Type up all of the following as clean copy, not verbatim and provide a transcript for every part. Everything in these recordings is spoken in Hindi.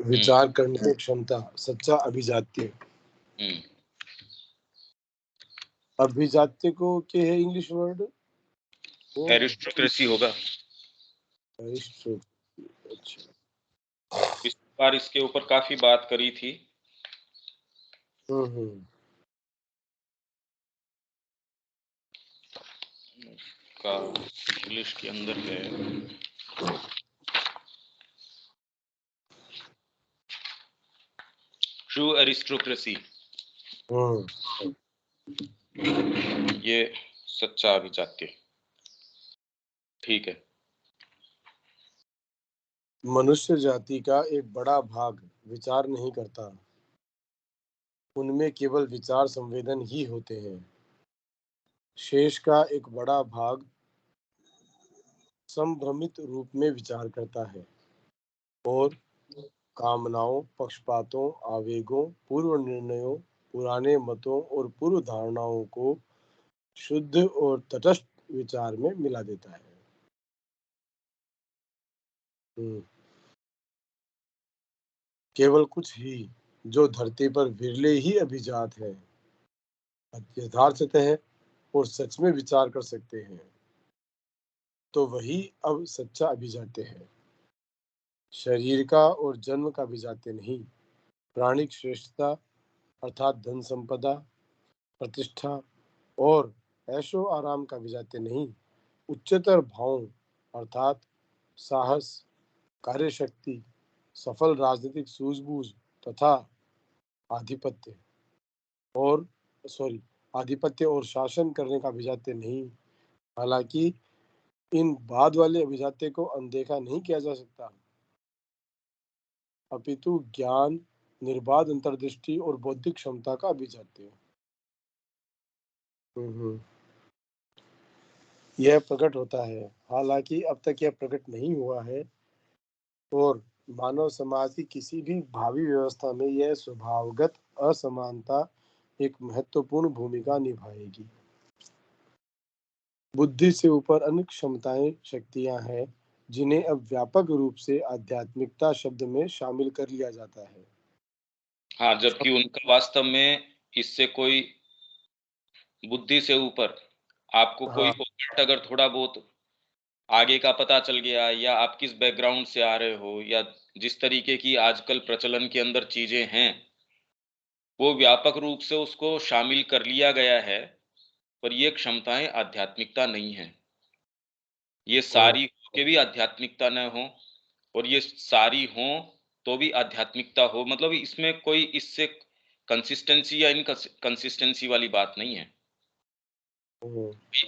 विचार करने की क्षमता, सच्चा अभिजात्य। अभिजात्य को क्या है इंग्लिश वर्ड? एरिस्टोक्रेसी होगा। अच्छा, इस बार इसके ऊपर काफी बात करी थी। का इंग्लिश के अंदर है ट्रू एरिस्टोक्रेसी। ये सच्चा अभिजात्य, ठीक है। मनुष्य जाति का एक बड़ा भाग विचार नहीं करता, उनमें केवल विचार संवेदन ही होते हैं। शेष का एक बड़ा भाग संभ्रमित रूप में विचार करता है और कामनाओं, पक्षपातों, आवेगों, पूर्व निर्णयों, पुराने मतों और पूर्व धारणाओं को शुद्ध और तटस्थ विचार में मिला देता है। केवल कुछ ही जो धरती पर विरले ही अभिजात है, यथार्थतः और सच में विचार कर सकते हैं, तो वही अब सच्चा अभिजात्य है। शरीर का और जन्म का अभिजात्य नहीं, प्राणिक श्रेष्ठता अर्थात धन संपदा, प्रतिष्ठा और ऐशो आराम का अभिजात्य नहीं, उच्चतर भावों अर्थात साहस, कार्यशक्ति, सफल राजनीतिक सूझबूझ तथा आधिपत्य और शासन करने का अभिजात्य नहीं। हालांकि इन बाद वाले अभिजात्य को अनदेखा नहीं किया जा सकता, अपितु ज्ञान, निर्बाध अंतर्दृष्टि और बौद्धिक क्षमता का अभिजात्य यह प्रकट होता है। हालांकि अब तक यह प्रकट नहीं हुआ है और मानव समाज की किसी भी भावी व्यवस्था में यह स्वभावगत असमानता एक महत्वपूर्ण भूमिका निभाएगी। बुद्धि से ऊपर अन्य क्षमताएं, शक्तियां हैं जिन्हें अब व्यापक रूप से आध्यात्मिकता शब्द में शामिल कर लिया जाता है। हाँ, जबकि उनका वास्तव में इससे कोई बुद्धि से ऊपर आपको कोई फॉल्ट अगर थोड़ा बहुत आगे का पता चल गया, या आप किस बैकग्राउंड से आ रहे हो, या जिस तरीके की आजकल प्रचलन के अंदर चीजें हैं, वो व्यापक रूप से उसको शामिल कर लिया गया है। पर ये क्षमताएं आध्यात्मिकता नहीं है। ये सारी हो के भी आध्यात्मिकता न हो, और ये सारी हो तो भी आध्यात्मिकता हो, मतलब इसमें कोई इससे कंसिस्टेंसी या इनकंसिस्टेंसी वाली बात नहीं है।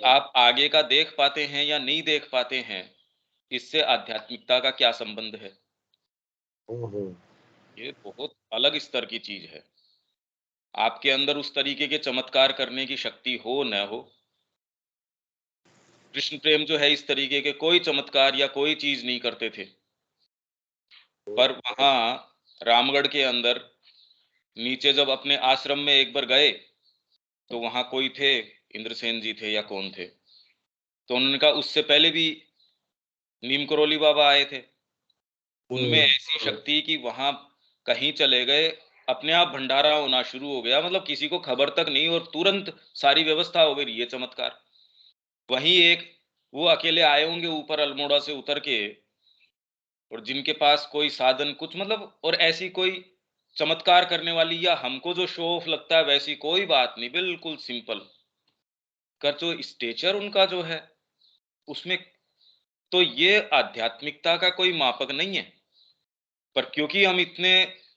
आप आगे का देख पाते हैं या नहीं देख पाते हैं, इससे आध्यात्मिकता का क्या संबंध है? ये बहुत अलग स्तर की चीज है। आपके अंदर उस तरीके के चमत्कार करने की शक्ति हो न हो, कृष्ण प्रेम जो है इस तरीके के कोई चमत्कार या कोई चीज नहीं करते थे, पर वहां रामगढ़ के अंदर नीचे जब अपने आश्रम में एक बार गए तो वहां कोई थे, इंद्रसेन जी थे या कौन थे, तो उन्होंने कहा उससे पहले भी नीम करोली बाबा आए थे, उनमें ऐसी शक्ति कि वहां कहीं चले गए, अपने आप भंडारा होना शुरू हो गया, मतलब किसी को खबर तक नहीं, और तुरंत सारी व्यवस्था हो गई। ये चमत्कार। वहीं एक वो अकेले आए होंगे ऊपर अल्मोड़ा से उतर के, और जिनके पास कोई साधन कुछ मतलब, और ऐसी कोई चमत्कार करने वाली या हमको जो शो ऑफ लगता है वैसी कोई बात नहीं, बिल्कुल सिंपल कर जो स्टेचर उनका जो है उसमें, तो ये आध्यात्मिकता का कोई मापक नहीं है। पर क्योंकि हम इतने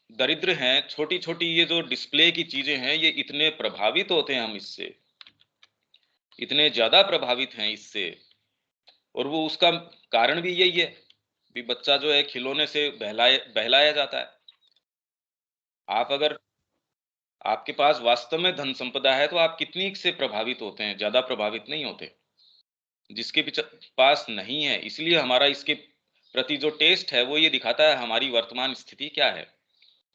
दरिद्र हैं, छोटी छोटी ये जो डिस्प्ले की चीजें हैं, ये इतने प्रभावित होते हैं हम इससे, इतने ज्यादा प्रभावित हैं इससे, और वो उसका कारण भी यही है कि बच्चा जो है खिलौने से बहलाया जाता है। आप अगर आपके पास वास्तव में धन संपदा है तो आप कितनी से प्रभावित होते हैं? ज्यादा प्रभावित नहीं होते। जिसके पास नहीं है, इसलिए हमारा इसके प्रति जो टेस्ट है वो ये दिखाता है हमारी वर्तमान स्थिति क्या है,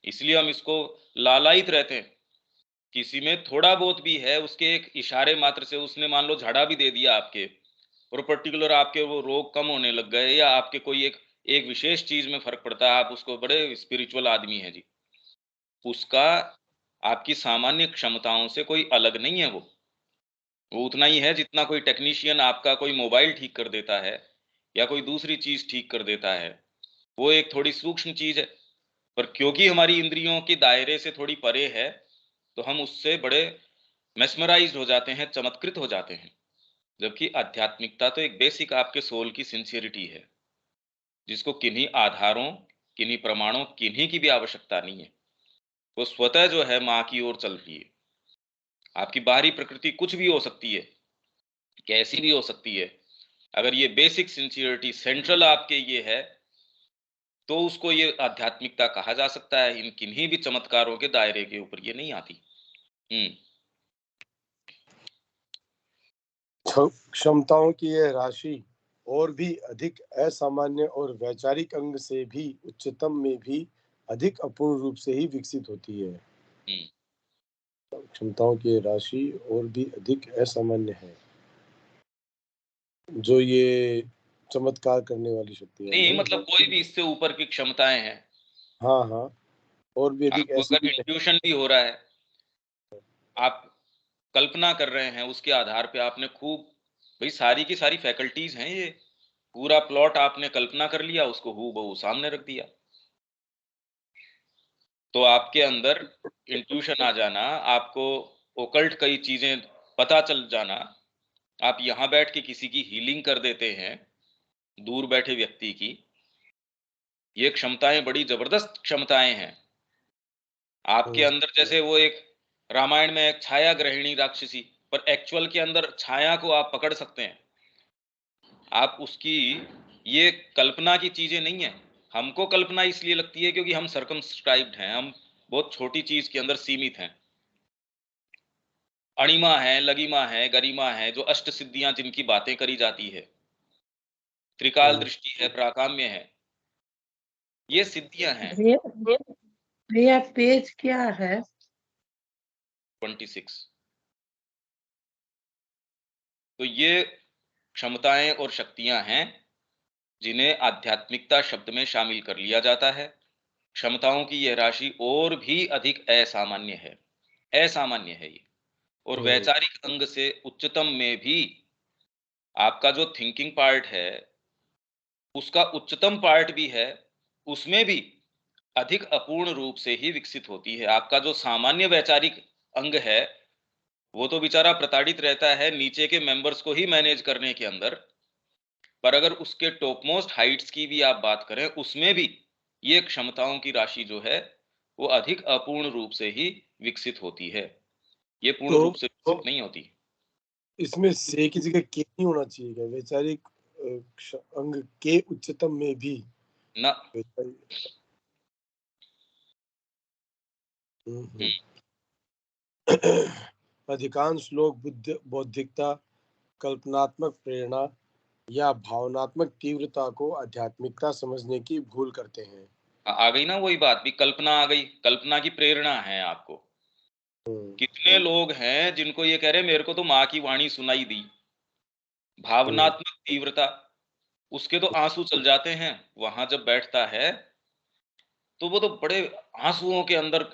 इसलिए हम इसको लालायित रहते हैं। किसी में थोड़ा बहुत भी है, उसके एक इशारे मात्र से उसने मान लो झाड़ा भी दे दिया आपके, और पर्टिकुलर आपके वो रोग कम होने लग गए, या आपके कोई एक एक विशेष चीज में फर्क पड़ता है, आप उसको बड़े स्पिरिचुअल आदमी है जी, उसका आपकी सामान्य क्षमताओं से कोई अलग नहीं है। वो उतना ही है जितना कोई टेक्नीशियन आपका कोई मोबाइल ठीक कर देता है या कोई दूसरी चीज ठीक कर देता है। वो एक थोड़ी सूक्ष्म चीज है, पर क्योंकि हमारी इंद्रियों के दायरे से थोड़ी परे है, तो हम उससे बड़े मेस्मराइज्ड हो जाते हैं, चमत्कृत हो जाते हैं। जबकि आध्यात्मिकता तो एक बेसिक आपके सोल की सिंसियरिटी है, जिसको किन्हीं आधारों, किन्हीं प्रमाणों, किन्हीं की भी आवश्यकता नहीं है। वो स्वतः जो है माँ की ओर चल रही है। आपकी बाहरी प्रकृति कुछ भी हो सकती है, कैसी भी हो सकती है, अगर ये बेसिक सिंसियरिटी सेंट्रल आपके ये है, तो उसको ये आध्यात्मिकता कहा जा सकता है। इन किन्हीं भी चमत्कारों के दायरे के ऊपर ये नहीं आती। क्षमताओं की यह राशि और भी अधिक असामान्य और वैचारिक अंग से भी उच्चतम में भी अधिक अपूर्ण रूप से ही विकसित होती है। क्षमताओं की यह राशि और भी अधिक असामान्य है, जो ये चमत्कार करने वाली शक्तियां नहीं, है ना। मतलब कोई भी इससे ऊपर की क्षमताएं हैं। हाँ हाँ, और भी अधिक आपको ऐसी अगर भी है। इंट्यूशन भी हो रहा है, आप कल्पना कर रहे हैं, उसके आधार पे आपने खूब, भाई सारी की सारी फैकल्टीज हैं ये, पूरा प्लॉट आपने कल्पना कर लिया, उसको हूबहू सामने रख दिया। तो आपके अंदर इंट्यूशन आ जाना, आपको ओकल्ट कई चीजें पता चल जाना, आप यहां बैठ के किसी की हीलिंग कर देते हैं, दूर बैठे व्यक्ति की। ये क्षमताएं बड़ी जबरदस्त क्षमताएं हैं आपके अंदर। जैसे वो एक रामायण में एक छाया ग्रहिणी राक्षसी, पर एक्चुअल के अंदर छाया को आप पकड़ सकते हैं। आप उसकी, ये कल्पना की चीजें नहीं है। हमको कल्पना इसलिए लगती है क्योंकि हम सर्कमस्क्राइब्ड हैं, हम बहुत छोटी चीज के अंदर सीमित हैं। अणिमा है, लगिमा है, गरिमा है, जो अष्ट सिद्धियां जिनकी बातें करी जाती है, त्रिकाल दृष्टि है, प्राकाम्य है, ये सिद्धियां हैं। भैया भैया, पेज क्या है? 26। तो ये क्षमताएं और शक्तियां हैं जिन्हें आध्यात्मिकता शब्द में शामिल कर लिया जाता है। क्षमताओं की यह राशि और भी अधिक असामान्य है, असामान्य है ये। और वैचारिक अंग से उच्चतम में भी आपका जो थिंकिंग पार्ट है, उसका उच्चतम पार्ट भी है, उसमें भी अधिक अपूर्ण रूप से ही विकसित होती है। आपका जो सामान्य वैचारिक अंग है, वो तो बेचारा प्रताड़ित रहता है नीचे के मेंबर्स को ही मैनेज करने के अंदर। पर अगर उसके टॉप मोस्ट हाइट्स की भी आप बात करें, उसमें भी ये क्षमताओं की राशि जो है, वो अधिक अपूर्ण रूप से ही विकसित होती है। ये पूर्ण तो रूप से विकसित नहीं होती। इसमें से की जगह के नहीं होना चाहिए क्या? वैचारिक अंग के उच्चतम में भी ना। अधिकांश लोग बौद्धिकता, कल्पनात्मक प्रेरणा या भावनात्मक तीव्रता को आध्यात्मिकता समझने की भूल करते हैं। आ गई ना वही बात भी, कल्पना आ गई, कल्पना की प्रेरणा है आपको। कितने लोग हैं जिनको ये कह रहे हैं मेरे को तो माँ की वाणी सुनाई दी। भावनात्मक तीव्रता, उसके तो आंसू चल जाते हैं वहां जब बैठता है, तो वो तो बड़े आंसुओं के अंदर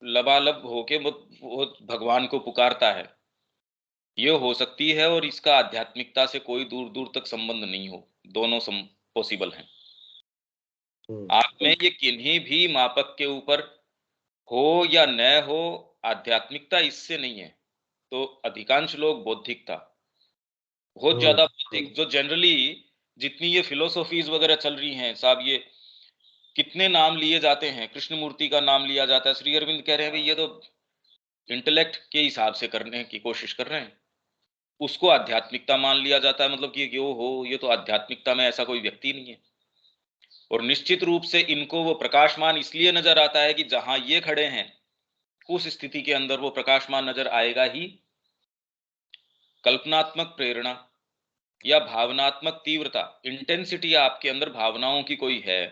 लबालब होके वो भगवान को पुकारता है। ये हो सकती है, और इसका आध्यात्मिकता से कोई दूर दूर तक संबंध नहीं हो, दोनों पॉसिबल हैं। आप में ये किन्हीं भी मापक के ऊपर हो या न हो, आध्यात्मिकता इससे नहीं है। तो अधिकांश लोग बौद्धिकता, बहुत ज्यादा बौद्धिक, जो जनरली जितनी ये फिलोसॉफीज वगैरह चल रही हैं साहब, ये कितने नाम लिए जाते हैं, कृष्णमूर्ति का नाम लिया जाता है, श्री अरविंद कह रहे हैं भाई ये तो इंटेलेक्ट के हिसाब से करने की कोशिश कर रहे हैं, उसको आध्यात्मिकता मान लिया जाता है। मतलब कि यो हो, ये तो आध्यात्मिकता में ऐसा कोई व्यक्ति नहीं है। और निश्चित रूप से इनको वो प्रकाशमान इसलिए नजर आता है कि जहां ये खड़े हैं उस स्थिति के अंदर वो प्रकाशमान नजर आएगा ही। कल्पनात्मक प्रेरणा या भावनात्मक तीव्रता, इंटेंसिटी आपके अंदर भावनाओं की कोई है।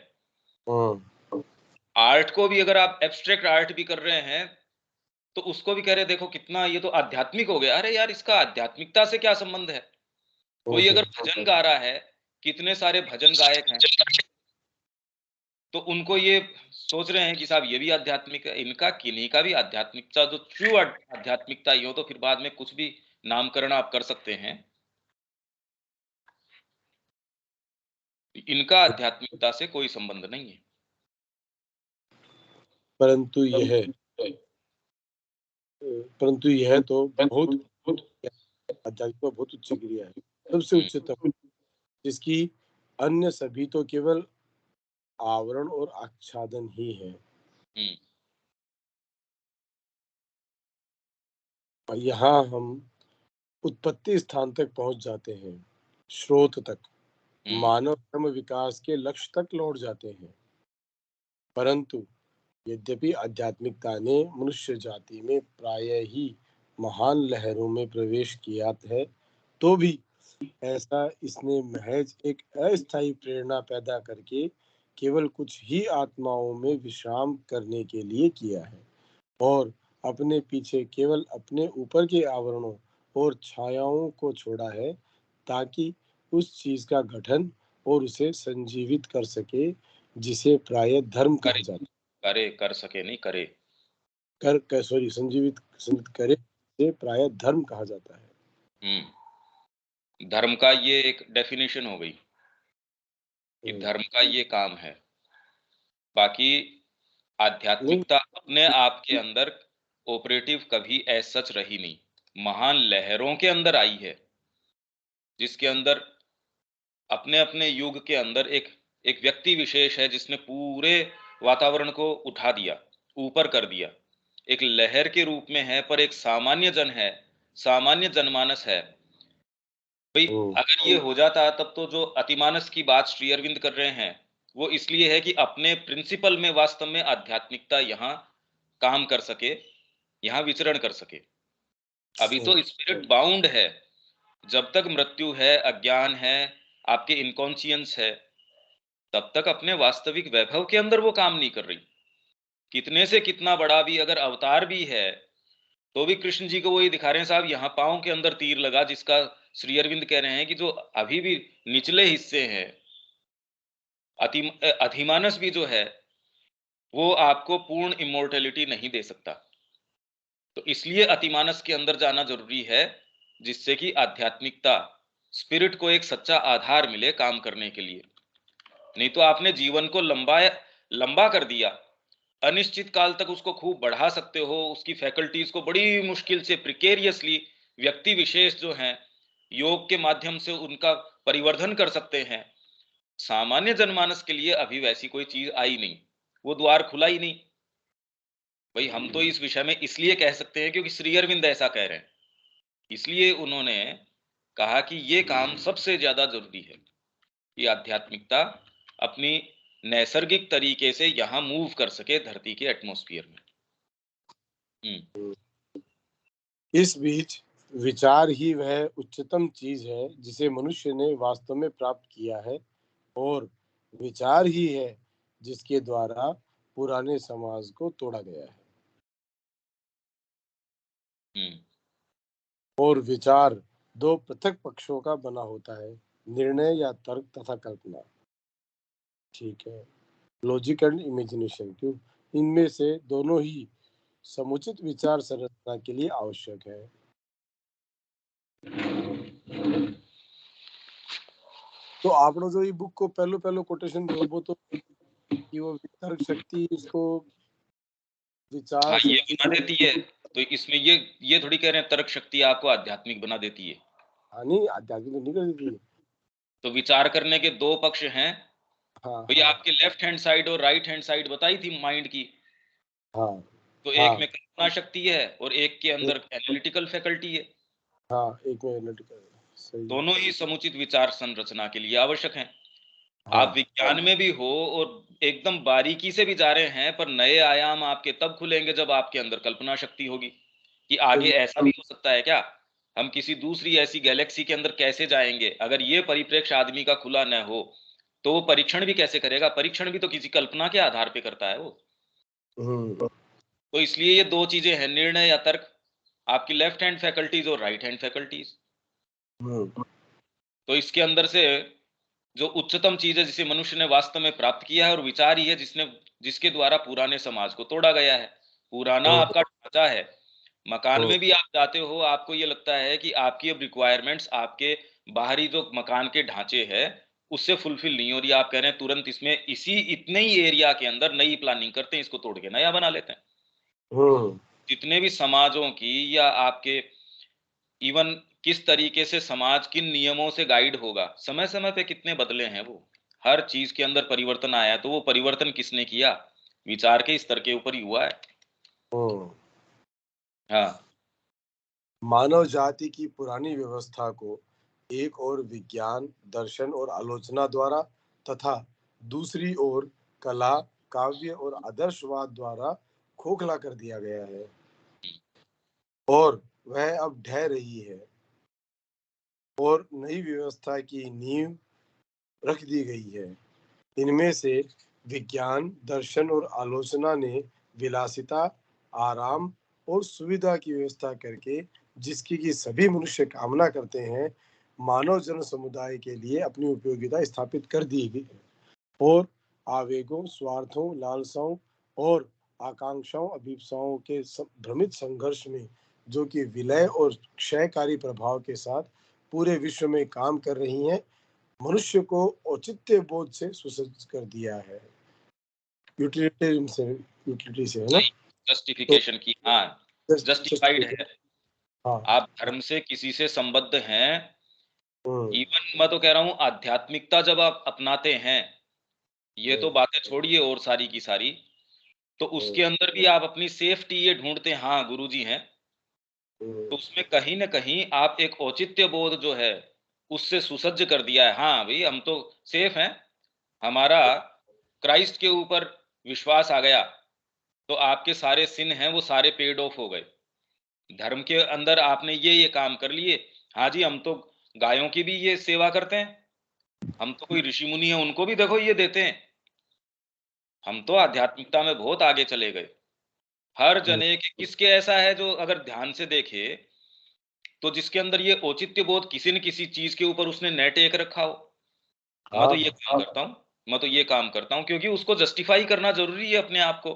आर्ट को भी अगर आप एब्स्ट्रैक्ट आर्ट भी कर रहे हैं, तो उसको भी कह रहे देखो कितना ये तो आध्यात्मिक हो गया। अरे यार, इसका आध्यात्मिकता से क्या संबंध है? कोई अगर भजन गा रहा है कितने सारे भजन गायक हैं, तो उनको ये सोच रहे हैं कि साहब ये भी आध्यात्मिक है, इनका किन्हीं का भी आध्यात्मिकता जो ट्रू आध्यात्मिकता ही हो, तो फिर बाद में कुछ भी नामकरण आप कर सकते हैं। इनका आध्यात्मिकता से कोई संबंध नहीं है। परंतु यह तो बहुत आध्यात्मिक में बहुत उच्च क्रिया है, सबसे उच्चतम, जिसकी अन्य सभी तो केवल आवरण और आच्छादन ही है। और यहाँ हम उत्पत्ति स्थान तक पहुंच जाते हैं, स्रोत तक, मानव धर्म विकास के लक्ष्य तक लौट जाते हैं। परंतु यद्यपि आध्यात्मिकता ने मनुष्य जाति में प्रायः ही महान लहरों में प्रवेश किया है, तो भी ऐसा इसने महज एक अस्थायी प्रेरणा पैदा करके केवल कुछ ही आत्माओं में विश्राम करने के लिए किया है, और अपने पीछे केवल अपने ऊपर के आवरणों और छायाओं को छोड़ा है, ताकि उस चीज का गठन और उसे संजीवित कर सके जिसे प्राय धर्म कहा जाता है। कर सके नहीं करे, संजीवित करे जिसे प्राय धर्म कहा जाता है। धर्म का ये एक डेफिनेशन हो गई कि धर्म का ये काम है। बाकी आध्यात्मिकता अपने आप के अंदर ऑपरेटिव कभी एज सच रही नहीं, महान लहरों के अंदर आई है, जिसके अंदर अपने अपने युग के अंदर एक व्यक्ति विशेष है जिसने पूरे वातावरण को उठा दिया, ऊपर कर दिया, एक लहर के रूप में है, पर एक सामान्य जन है, सामान्य जनमानस है। भाई अगर ये हो जाता तब तो जो अतिमानस की बात श्री अरविंद कर रहे हैं वो इसलिए है कि अपने प्रिंसिपल में वास्तव में आध्यात्मिकता यहाँ काम कर सके, यहाँ विचरण कर सके। अभी तो स्पिरिट बाउंड है, जब तक मृत्यु है, अज्ञान है, आपके इनकॉन्शियंस है, तब तक अपने वास्तविक वैभव के अंदर वो काम नहीं कर रही। कितने से कितना बड़ा भी अगर अवतार भी है, तो भी कृष्ण जी को वही दिखा रहे हैं, साहब यहाँ पांव के अंदर तीर लगा, जिसका श्री अरविंद कह रहे हैं कि जो अभी भी निचले हिस्से हैं, अधिमानस भी जो है, वो आपको पूर्ण इमोर्टैलिटी नहीं दे सकता। तो इसलिए अतिमानस के अंदर जाना जरूरी है, जिससे कि आध्यात्मिकता स्पिरिट को एक सच्चा आधार मिले काम करने के लिए। नहीं तो आपने जीवन को लंबा कर दिया, अनिश्चित काल तक उसको खूब बढ़ा सकते हो, उसकी फैकल्टीज को बड़ी मुश्किल से प्रिकेरियसली व्यक्ति विशेष जो हैं योग के माध्यम से उनका परिवर्धन कर सकते हैं। सामान्य जनमानस के लिए अभी वैसी कोई चीज आई नहीं, वो द्वार खुला ही नहीं। भाई हम तो इस विषय में इसलिए कह सकते हैं क्योंकि श्री अरविंद ऐसा कह रहे हैं, इसलिए उन्होंने कहा कि ये काम सबसे ज्यादा जरूरी है कि आध्यात्मिकता अपनी नैसर्गिक तरीके से यहां मूव कर सके धरती के एटमॉस्फेयर में। इस बीच विचार ही वह उच्चतम चीज है जिसे मनुष्य ने वास्तव में प्राप्त किया है, और विचार ही है जिसके द्वारा पुराने समाज को तोड़ा गया है। और विचार दो पृथक पक्षों का बना होता है, निर्णय या तर्क तथा कल्पना। ठीक है, लॉजिक एंड इमेजिनेशन। क्यों? इनमें से दोनों ही समुचित विचार संरचना के लिए आवश्यक है। तो आपने जो ये बुक को पहलो कोटेशन दो, वो तो कि वो तर्क शक्ति इसको विचार ये बना देती है, तो इसमें ये थोड़ी कह रहे हैं तर्क शक्ति आपको आध्यात्मिक बना देती है। हाँ, नहीं आध्यात्मिक नहीं कर देती है। तो विचार करने के दो पक्ष हैं। हाँ, भैया आपके लेफ्ट हैंड साइड और राइट हैंड साइड बताई थी माइंड की। हाँ, तो हाँ, एक में कल्पना शक्ति है और एक के अंदर एनालिटिकल फैकल्टी है। हाँ, एक में एनालिटिकल। सही। दोनों ही समुचित विचार संरचना के लिए आवश्यक हैं। हाँ, आप विज्ञान में भी हो और एकदम बारीकी से भी जा रहे हैं, पर नए आयाम आपके तब खुलेंगे जब आपके अंदर कल्पना शक्ति होगी कि आगे ऐसा भी हो सकता है क्या, हम किसी दूसरी ऐसी गैलेक्सी के अंदर कैसे जाएंगे। अगर ये परिप्रेक्ष्य आदमी का खुला न हो तो वो परीक्षण भी कैसे करेगा, परीक्षण भी तो किसी कल्पना के आधार पे करता है वो। तो इसलिए ये दो चीजें हैं, निर्णय या तर्क, आपकी लेफ्ट हैंड फैकल्टीज और राइट हैंड फैकल्टीज। तो इसके अंदर से जो उच्चतम चीज है जिसे मनुष्य ने वास्तव में प्राप्त किया है, और विचार ही है जिसके द्वारा पुराने समाज को तोड़ा गया है। पुराना आपका ढांचा है। मकान में भी आप जाते हो, आपको ये लगता है कि आपकी अब रिक्वायरमेंट्स आपके बाहरी जो मकान के ढांचे है उससे फुलफिल नहीं हो रही। आप कह रहे हैं तुरंत इसमें इतने ही एरिया के अंदर नई प्लानिंग करते हैं, इसको तोड़ के नया बना लेते हैं। जितने भी समाजों की या आपके इवन किस तरीके से समाज किन नियमों से गाइड होगा, समय समय पे कितने बदले हैं वो। हर चीज के अंदर परिवर्तन आया, तो वो परिवर्तन किसने किया? विचार के स्तर के ऊपर ही हुआ है। हाँ, मानव जाति की पुरानी व्यवस्था को एक ओर विज्ञान, दर्शन और आलोचना द्वारा तथा दूसरी ओर कला, काव्य और आदर्शवाद द्वारा खोखला कर दिया गया है और वह अब ढह रही है और नई व्यवस्था की नींव रख दी गई है। इनमें से विज्ञान, दर्शन और आलोचना ने विलासिता, आराम और सुविधा की व्यवस्था करके जिसकी कि सभी मनुष्य कामना करते हैं, मानव जन समुदाय के लिए अपनी उपयोगिता स्थापित कर दी है और आवेगों, स्वार्थों, लालसाओं और आकांक्षाओं, अभिप्साओं के भ्रमित संघर्ष में जो कि विलय और क्षयकारी प्रभाव के साथ पूरे विश्व में काम कर रही हैं, मनुष्य को औचित्य बोध से सुसज्जित कर दिया है। यूटिलिटी से है ना, जस्टिफिकेशन की, हाँ, जस्टिफाइड है। हाँ, आप धर्म से किसी से संबद्ध हैं, इवन मैं तो कह रहा हूं आध्यात्मिकता जब आप अपनाते हैं, ये तो बातें छोड़िए और सारी की सारी, तो उसके अंदर भी आप अपनी सेफ्टी ये ढूंढते हैं, हाँ गुरुजी हैं, तो उसमें कहीं ना कहीं आप एक औचित्य बोध जो है उससे सुसज्ज कर दिया है। हाँ भाई, हम तो सेफ हैं, हमारा क्राइस्ट के ऊपर विश्वास आ गया, तो आपके सारे सिन हैं वो सारे पेड ऑफ हो गए। धर्म के अंदर आपने ये काम कर लिए, हाँ जी हम तो गायों की भी ये सेवा करते हैं, हम तो कोई ऋषि मुनि है उनको भी देखो ये देते हैं, हम तो आध्यात्मिकता में बहुत आगे चले गए। हर जने के किसके ऐसा है जो अगर ध्यान से देखे तो जिसके अंदर ये औचित्य बोध किसी न किसी चीज के ऊपर उसने नेट एक रखा हो। मैं तो ये काम करता हूं, मैं तो ये काम करता हूं, क्योंकि उसको जस्टिफाई करना जरूरी है अपने आप को।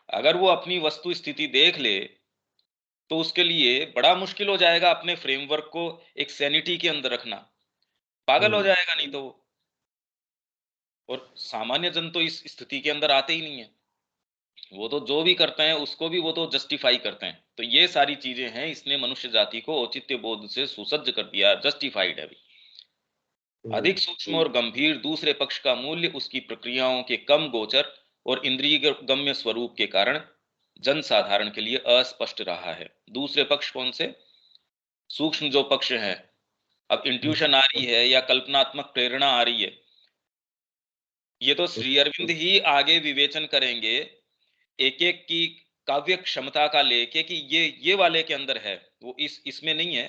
अगर वो अपनी वस्तु स्थिति देख ले तो उसके लिए बड़ा मुश्किल हो जाएगा अपने फ्रेमवर्क को एक सैनिटी के अंदर रखना, पागल हो जाएगा नहीं तो वो। और सामान्य जन तो इस स्थिति के अंदर आते ही नहीं है, वो तो जो भी करते हैं उसको भी वो तो जस्टिफाई करते हैं। तो ये सारी चीजें हैं, इसने मनुष्य जाति को औचित्य बोध से सुसज्ज कर दिया, जस्टिफाइड है अभी। अधिक सूक्ष्म और गंभीर दूसरे पक्ष का मूल्य उसकी प्रक्रियाओं के कम गोचर और इंद्रिय गम्य स्वरूप के कारण जन साधारण के लिए अस्पष्ट रहा है। दूसरे पक्ष कौन से? सूक्ष्म जो पक्ष है, अब इंट्यूशन आ रही है या कल्पनात्मक प्रेरणा आ रही है, ये तो श्री अरविंद ही आगे विवेचन करेंगे एक एक की काव्य क्षमता का लेके कि ये वाले के अंदर है, वो इसमें नहीं है।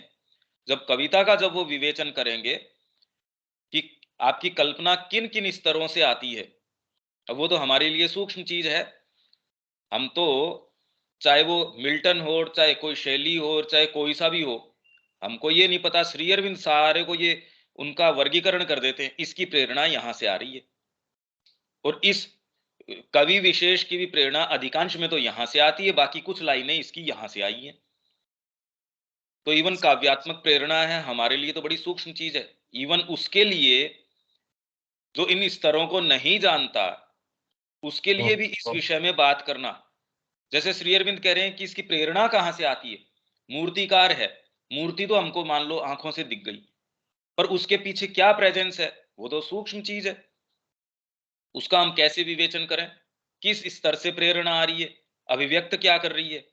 जब कविता का जब वो विवेचन करेंगे कि आपकी कल्पना किन किन स्तरों से आती है, अब वो तो हमारे लिए सूक्ष्म चीज है। हम तो चाहे वो मिल्टन हो, चाहे कोई शैली हो, चाहे कोई सा भी हो, हमको ये नहीं पता, श्री अरविंद सारे को ये उनका वर्गीकरण कर देते हैं, इसकी प्रेरणा यहां से आ रही है, और इस कवि विशेष की भी प्रेरणा अधिकांश में तो यहां से आती है, बाकी कुछ लाइनें इसकी यहां से आई हैं। तो इवन काव्यात्मक प्रेरणा है हमारे लिए तो बड़ी सूक्ष्म चीज है। इवन उसके लिए जो इन स्तरों को नहीं जानता, उसके लिए भी इस विषय में बात करना, जैसे श्री अरविंद कह रहे हैं कि इसकी प्रेरणा कहां से आती है। मूर्तिकार है, मूर्ति तो हमको मान लो आंखों से दिख गई, पर उसके पीछे क्या प्रेजेंस है, वो तो सूक्ष्म चीज है। उसका हम कैसे विवेचन करें, किस स्तर से प्रेरणा आ रही है, अभिव्यक्त क्या कर रही है,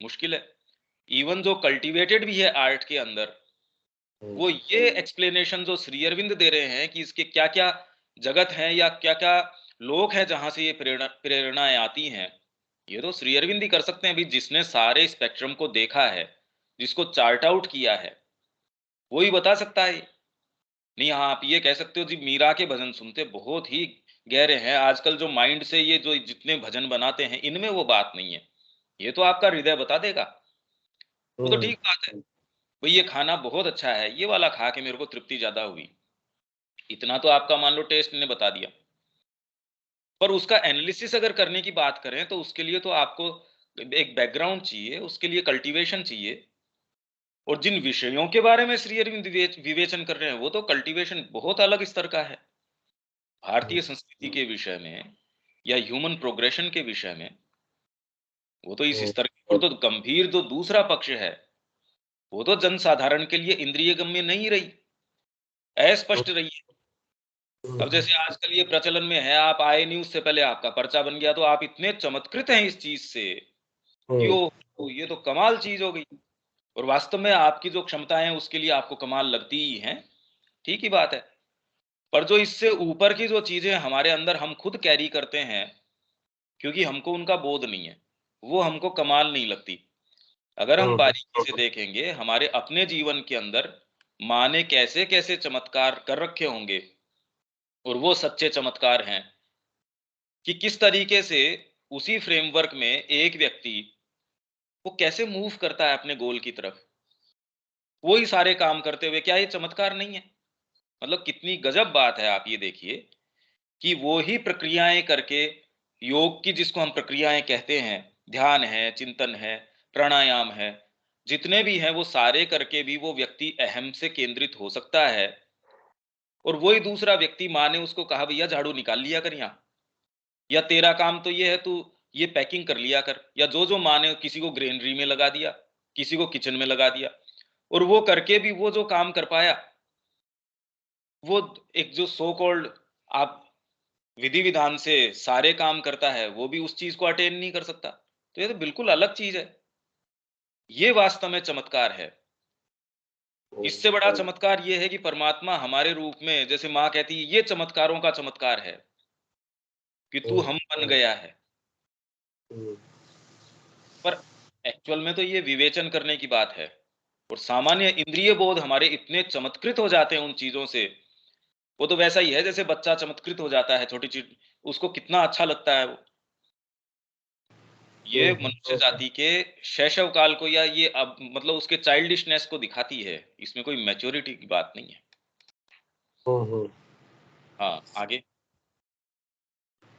मुश्किल है। इवन जो कल्टीवेटेड भी है आर्ट के अंदर, वो ये एक्सप्लेनेशन जो श्री अरविंद दे रहे हैं कि इसके क्या क्या जगत है या क्या क्या लोक है जहां से ये प्रेरणाएं आती हैं, ये तो श्री अरविंद ही कर सकते हैं। अभी जिसने सारे स्पेक्ट्रम को देखा है, जिसको चार्ट आउट किया है, वो ही बता सकता है। नहीं, हाँ आप ये कह सकते हो जी मीरा के भजन सुनते बहुत ही गहरे हैं, आजकल जो माइंड से ये जो जितने भजन बनाते हैं इनमें वो बात नहीं है, ये तो आपका हृदय बता देगा। वो तो ठीक बात है भाई, ये खाना बहुत अच्छा है, ये वाला खा के मेरे को तृप्ति ज्यादा हुई, इतना तो आपका मान लो टेस्ट ने बता दिया, पर उसका एनालिसिस अगर करने की बात करें तो उसके लिए तो आपको एक बैकग्राउंड चाहिए, उसके लिए कल्टीवेशन चाहिए। और जिन विषयों के बारे में श्री अरविंद विवेचन कर रहे हैं वो तो कल्टीवेशन बहुत अलग स्तर का है। भारतीय संस्कृति के विषय में या ह्यूमन प्रोग्रेशन के विषय में वो तो इस स्तर की, और तो गंभीर जो दूसरा पक्ष है वो तो जनसाधारण के लिए इंद्रिय गम्य नहीं रही, अस्पष्ट रही है। अब जैसे आजकल ये प्रचलन में है, आप आए न्यूज से पहले आपका पर्चा बन गया, तो आप इतने चमत्कृत हैं इस चीज से कि ओ ये तो कमाल चीज हो गई। और वास्तव में आपकी जो क्षमताएं हैं उसके लिए आपको कमाल लगती ही हैं, ठीक ही बात है। पर जो इससे ऊपर की जो चीजें हमारे अंदर हम खुद कैरी करते हैं, क्योंकि हमको उनका बोध नहीं है, वो हमको कमाल नहीं लगती। अगर हम बारीकी से देखेंगे हमारे अपने जीवन के अंदर माँ ने कैसे कैसे चमत्कार कर रखे होंगे, और वो सच्चे चमत्कार हैं कि किस तरीके से उसी फ्रेमवर्क में एक व्यक्ति वो कैसे मूव करता है अपने गोल की तरफ, वो ही सारे काम करते हुए। क्या ये चमत्कार नहीं है? मतलब कितनी गजब बात है। आप ये देखिए कि वो ही प्रक्रियाएं करके, योग की जिसको हम प्रक्रियाएं कहते हैं, ध्यान है, चिंतन है, प्राणायाम है, जितने भी हैं वो सारे करके भी वो व्यक्ति अहम से केंद्रित हो सकता है। और वही दूसरा व्यक्ति, माँ ने उसको कहा भैया झाड़ू निकाल लिया कर यहाँ, या तेरा काम तो ये है तू ये पैकिंग कर लिया कर, या जो जो माँ ने किसी को ग्रेनरी में लगा दिया, किसी को किचन में लगा दिया, और वो करके भी वो जो काम कर पाया, वो एक जो सो कॉल्ड आप विधि विधान से सारे काम करता है, वो भी उस चीज को अटेन नहीं कर सकता। तो ये तो बिल्कुल अलग चीज है। ये वास्तव में चमत्कार है। इससे बड़ा चमत्कार ये है कि परमात्मा हमारे रूप में, जैसे माँ कहती है, ये चमत्कारों का चमत्कार है कि तू हम बन गया है। पर एक्चुअल में तो ये विवेचन करने की बात है, और सामान्य इंद्रिय बोध हमारे इतने चमत्कृत हो जाते हैं उन चीजों से। वो तो वैसा ही है जैसे बच्चा चमत्कृत हो जाता है छोटी चीज, उसको कितना अच्छा लगता है वो। ये मनुष्य जाति के शैशव काल को, या ये अब मतलब उसके चाइल्डिशनेस को दिखाती है, इसमें कोई मैच्योरिटी की बात नहीं है। हाँ, आगे।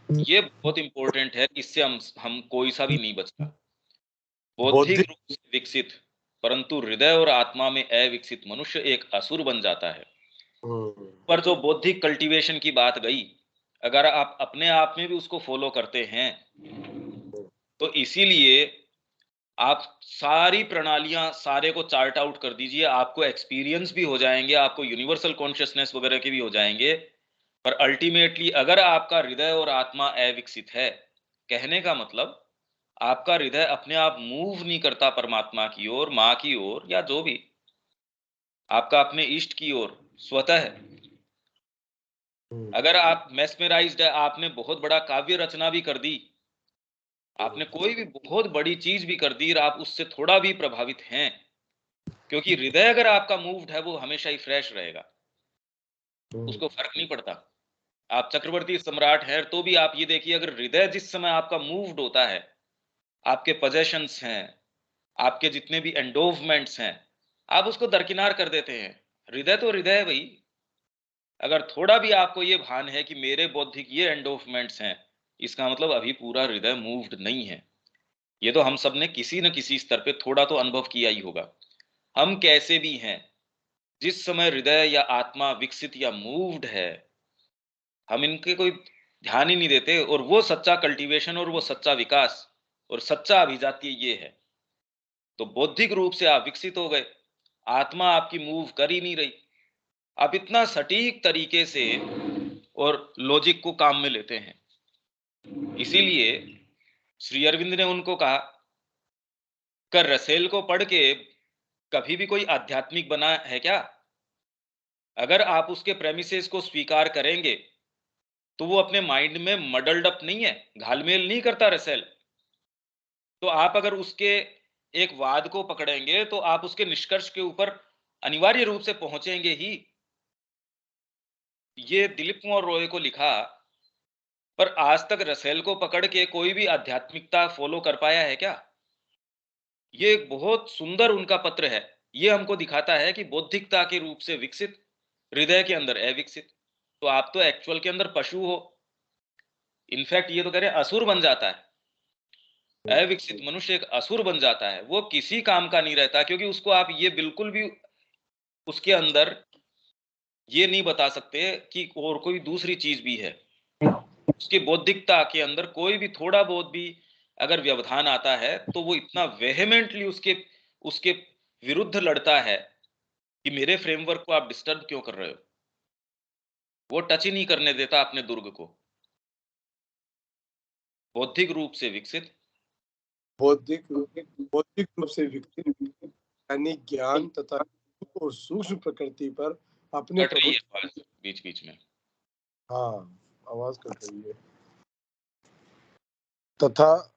ये बहुत इंपॉर्टेंट है, इससे हम कोई सा भी नहीं बचता। बौद्धिक रूप से विकसित परंतु हृदय और आत्मा में अविकसित मनुष्य एक असुर बन जाता है। पर जो बौद्धिक कल्टीवेशन की बात गई, अगर आप अपने आप में भी उसको फॉलो करते हैं तो इसीलिए आप सारी प्रणालियां सारे को चार्ट आउट कर दीजिए, आपको एक्सपीरियंस भी हो जाएंगे, आपको यूनिवर्सल कॉन्शियसनेस वगैरह के भी हो जाएंगे। पर अल्टीमेटली अगर आपका हृदय और आत्मा अविकसित है, कहने का मतलब आपका हृदय अपने आप मूव नहीं करता परमात्मा की ओर, माँ की ओर, या जो भी आपका अपने इष्ट की ओर स्वतः। अगर आप मेस्मेराइज्ड है, आपने बहुत बड़ा काव्य रचना भी कर दी, आपने कोई भी बहुत बड़ी चीज भी कर दी और आप उससे थोड़ा भी प्रभावित हैं, क्योंकि हृदय अगर आपका मूव्ड है वो हमेशा ही फ्रेश रहेगा, उसको फर्क नहीं पड़ता। आप चक्रवर्ती सम्राट हैं तो भी आप ये देखिए, अगर हृदय जिस समय आपका मूव्ड होता है, आपके पोजेशंस हैं, आपके जितने भी एंडोवमेंट्स हैं, आप उसको दरकिनार कर देते हैं। हृदय तो हृदय है भाई। अगर थोड़ा भी आपको ये भान है कि मेरे बौद्धिक ये एंडोवमेंट्स हैं, इसका मतलब अभी पूरा हृदय मूव्ड नहीं है। ये तो हम सब ने किसी न किसी स्तर पे थोड़ा तो अनुभव किया ही होगा। हम कैसे भी हैं, जिस समय हृदय या आत्मा विकसित या मूव्ड है, हम इनके कोई ध्यान ही नहीं देते। और वो सच्चा कल्टीवेशन और वो सच्चा विकास और सच्चा अभिजातीय ये है। तो बौद्धिक रूप से आप विकसित हो गए, आत्मा आपकी मूव कर ही नहीं रही, आप इतना सटीक तरीके से और लॉजिक को काम में लेते हैं। इसीलिए श्री अरविंद ने उनको कहा, कर रसेल को पढ़ के कभी भी कोई आध्यात्मिक बना है क्या? अगर आप उसके प्रेमिसेस को स्वीकार करेंगे तो वो अपने माइंड में मडल्ड अप नहीं है, घालमेल नहीं करता रसेल। तो आप अगर उसके एक वाद को पकड़ेंगे तो आप उसके निष्कर्ष के ऊपर अनिवार्य रूप से पहुंचेंगे ही। ये दिलीप कुमार रॉय को लिखा, पर आज तक रसेल को पकड़ के कोई भी आध्यात्मिकता फॉलो कर पाया है क्या? ये एक बहुत सुंदर उनका पत्र है। ये हमको दिखाता है कि बौद्धिकता के रूप से विकसित, हृदय के अंदर अविकसित। तो आप तो एक्चुअल के अंदर पशु हो। इनफैक्ट ये तो कह रहे हैं असुर बन जाता है, अविकसित मनुष्य एक असुर बन जाता है, वो किसी काम का नहीं रहता, क्योंकि उसको आप ये बिल्कुल भी उसके अंदर ये नहीं बता सकते कि और कोई दूसरी चीज भी है। उसकी बौद्धिकता के अंदर कोई भी थोड़ा बहुत भी अगर व्यवधान आता है तो वो इतना वेहेमेंटली उसके उसके विरुद्ध लड़ता है कि मेरे फ्रेमवर्क को आप डिस्टर्ब क्यों कर रहे हो। वो टच ही नहीं करने देता अपने दुर्ग को। बौद्धिक रूप से विकसित, बौद्धिक बौद्धिक रूप से विकसित यानी ज्ञान तथा और सूक्ष्म प्रकृति पर अपने कट रही है प्रभुत्व। आवाज बीच बीच में। हाँ, आवाज कट रही है। तथा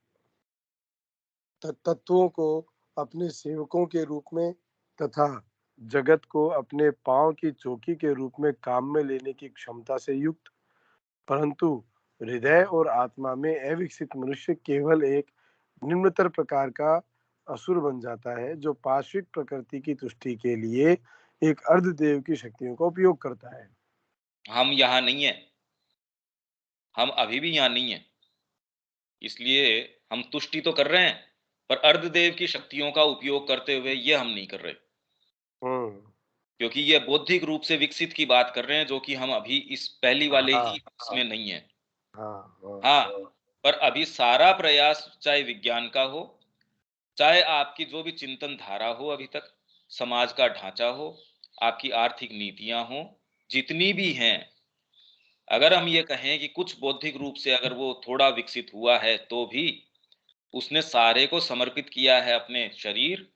तत्वों को अपने सेवकों के रूप में तथा जगत को अपने पांव की चौकी के रूप में काम में लेने की क्षमता से युक्त, परंतु हृदय और आत्मा में अविकसित मनुष्य केवल एक निम्नतर प्रकार का असुर बन जाता है, जो पार्श्विक प्रकृति की तुष्टि के लिए एक अर्धदेव की शक्तियों का उपयोग करता है। हम यहां नहीं है, हम अभी भी यहां नहीं है, इसलिए हम तुष्टि तो कर रहे हैं, पर अर्धदेव की शक्तियों का उपयोग करते हुए ये हम नहीं कर रहे, क्योंकि ये बौद्धिक रूप से विकसित की बात कर रहे हैं, जो कि हम अभी इस पहली वाले हाँ, ही इसमें नहीं है। हाँ, हाँ, हाँ, पर अभी सारा प्रयास चाहे विज्ञान का हो, चाहे आपकी जो भी चिंतन धारा हो, अभी तक समाज का ढांचा हो, आपकी आर्थिक नीतियां हो, जितनी भी हैं, अगर हम ये कहें कि कुछ बौद्धिक रूप से अगर वो थोड़ा विकसित हुआ है, तो भी उसने सारे को समर्पित किया है अपने शरीर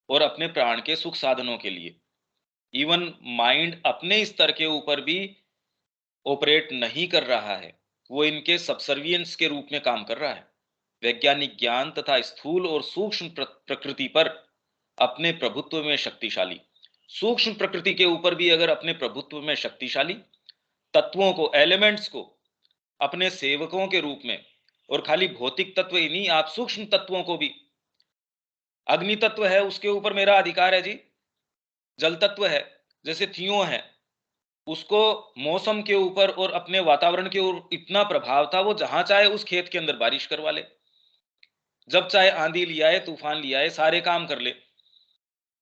और अपने प्राण के सुख साधनों के लिए। इवन माइंड अपने स्तर के ऊपर भी ऑपरेट नहीं कर रहा है, वो इनके सबसर्वियंस के रूप में काम कर रहा है। वैज्ञानिक ज्ञान तथा स्थूल और सूक्ष्म प्रकृति पर अपने प्रभुत्व में शक्तिशाली, सूक्ष्म प्रकृति के ऊपर भी अगर अपने प्रभुत्व में शक्तिशाली, तत्वों को, एलिमेंट्स को अपने सेवकों के रूप में, और खाली भौतिक तत्व ही नहीं, आप सूक्ष्म तत्वों को भी, अग्नि तत्व है उसके ऊपर मेरा अधिकार है जी, जल तत्व है जैसे थियो है, उसको मौसम के ऊपर और अपने वातावरण के ऊपर इतना प्रभाव था, वो जहां चाहे उस खेत के अंदर बारिश करवा ले, जब चाहे आंधी लिया है, तूफान लिया है, सारे काम कर ले।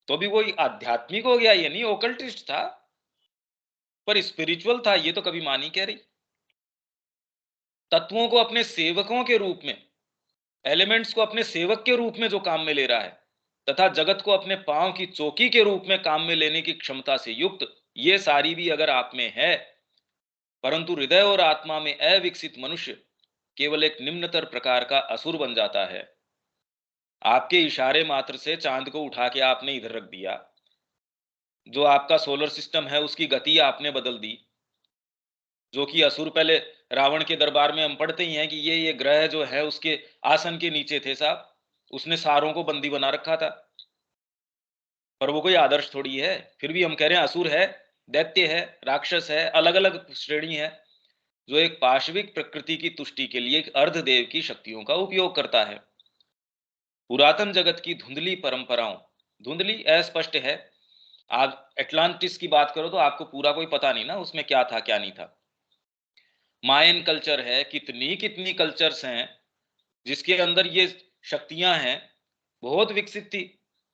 तो भी वो आध्यात्मिक हो गया, ये नहीं ओकल्टिस्ट था, पर स्पिरिचुअल था, ये तो कभी मां नहीं कह रही। तत्वों को अपने सेवकों के रूप में, एलिमेंट्स को अपने सेवक के रूप में जो काम में ले रहा है, तथा जगत को अपने पांव की चौकी के रूप में काम में लेने की क्षमता से युक्त, ये सारी भी अगर आप में है, परंतु हृदय और आत्मा में अविकसित मनुष्य केवल एक निम्नतर प्रकार का असुर बन जाता है। आपके इशारे मात्र से चांद को उठा के आपने इधर रख दिया, जो आपका सोलर सिस्टम है उसकी गति आपने बदल दी, जो कि असुर पहले रावण के दरबार में हम पढ़ते ही हैं कि ये ग्रह जो है उसके आसन के नीचे थे साहब, उसने सारों को बंदी बना रखा था। पर वो कोई आदर्श थोड़ी है, फिर भी हम कह रहे हैं असुर है, दैत्य है, राक्षस है, अलग अलग श्रेणी है, जो एक पाशविक प्रकृति की तुष्टि के लिए एक अर्धदेव की शक्तियों का उपयोग करता है। पुरातन जगत की धुंधली परंपराओं, धुंधली अस्पष्ट है, आप एटलांटिस की बात करो तो आपको पूरा कोई पता नहीं ना उसमें क्या था क्या नहीं था। मायन कल्चर है, कितनी कितनी कल्चर्स हैं जिसके अंदर ये शक्तियां हैं, बहुत विकसित थी।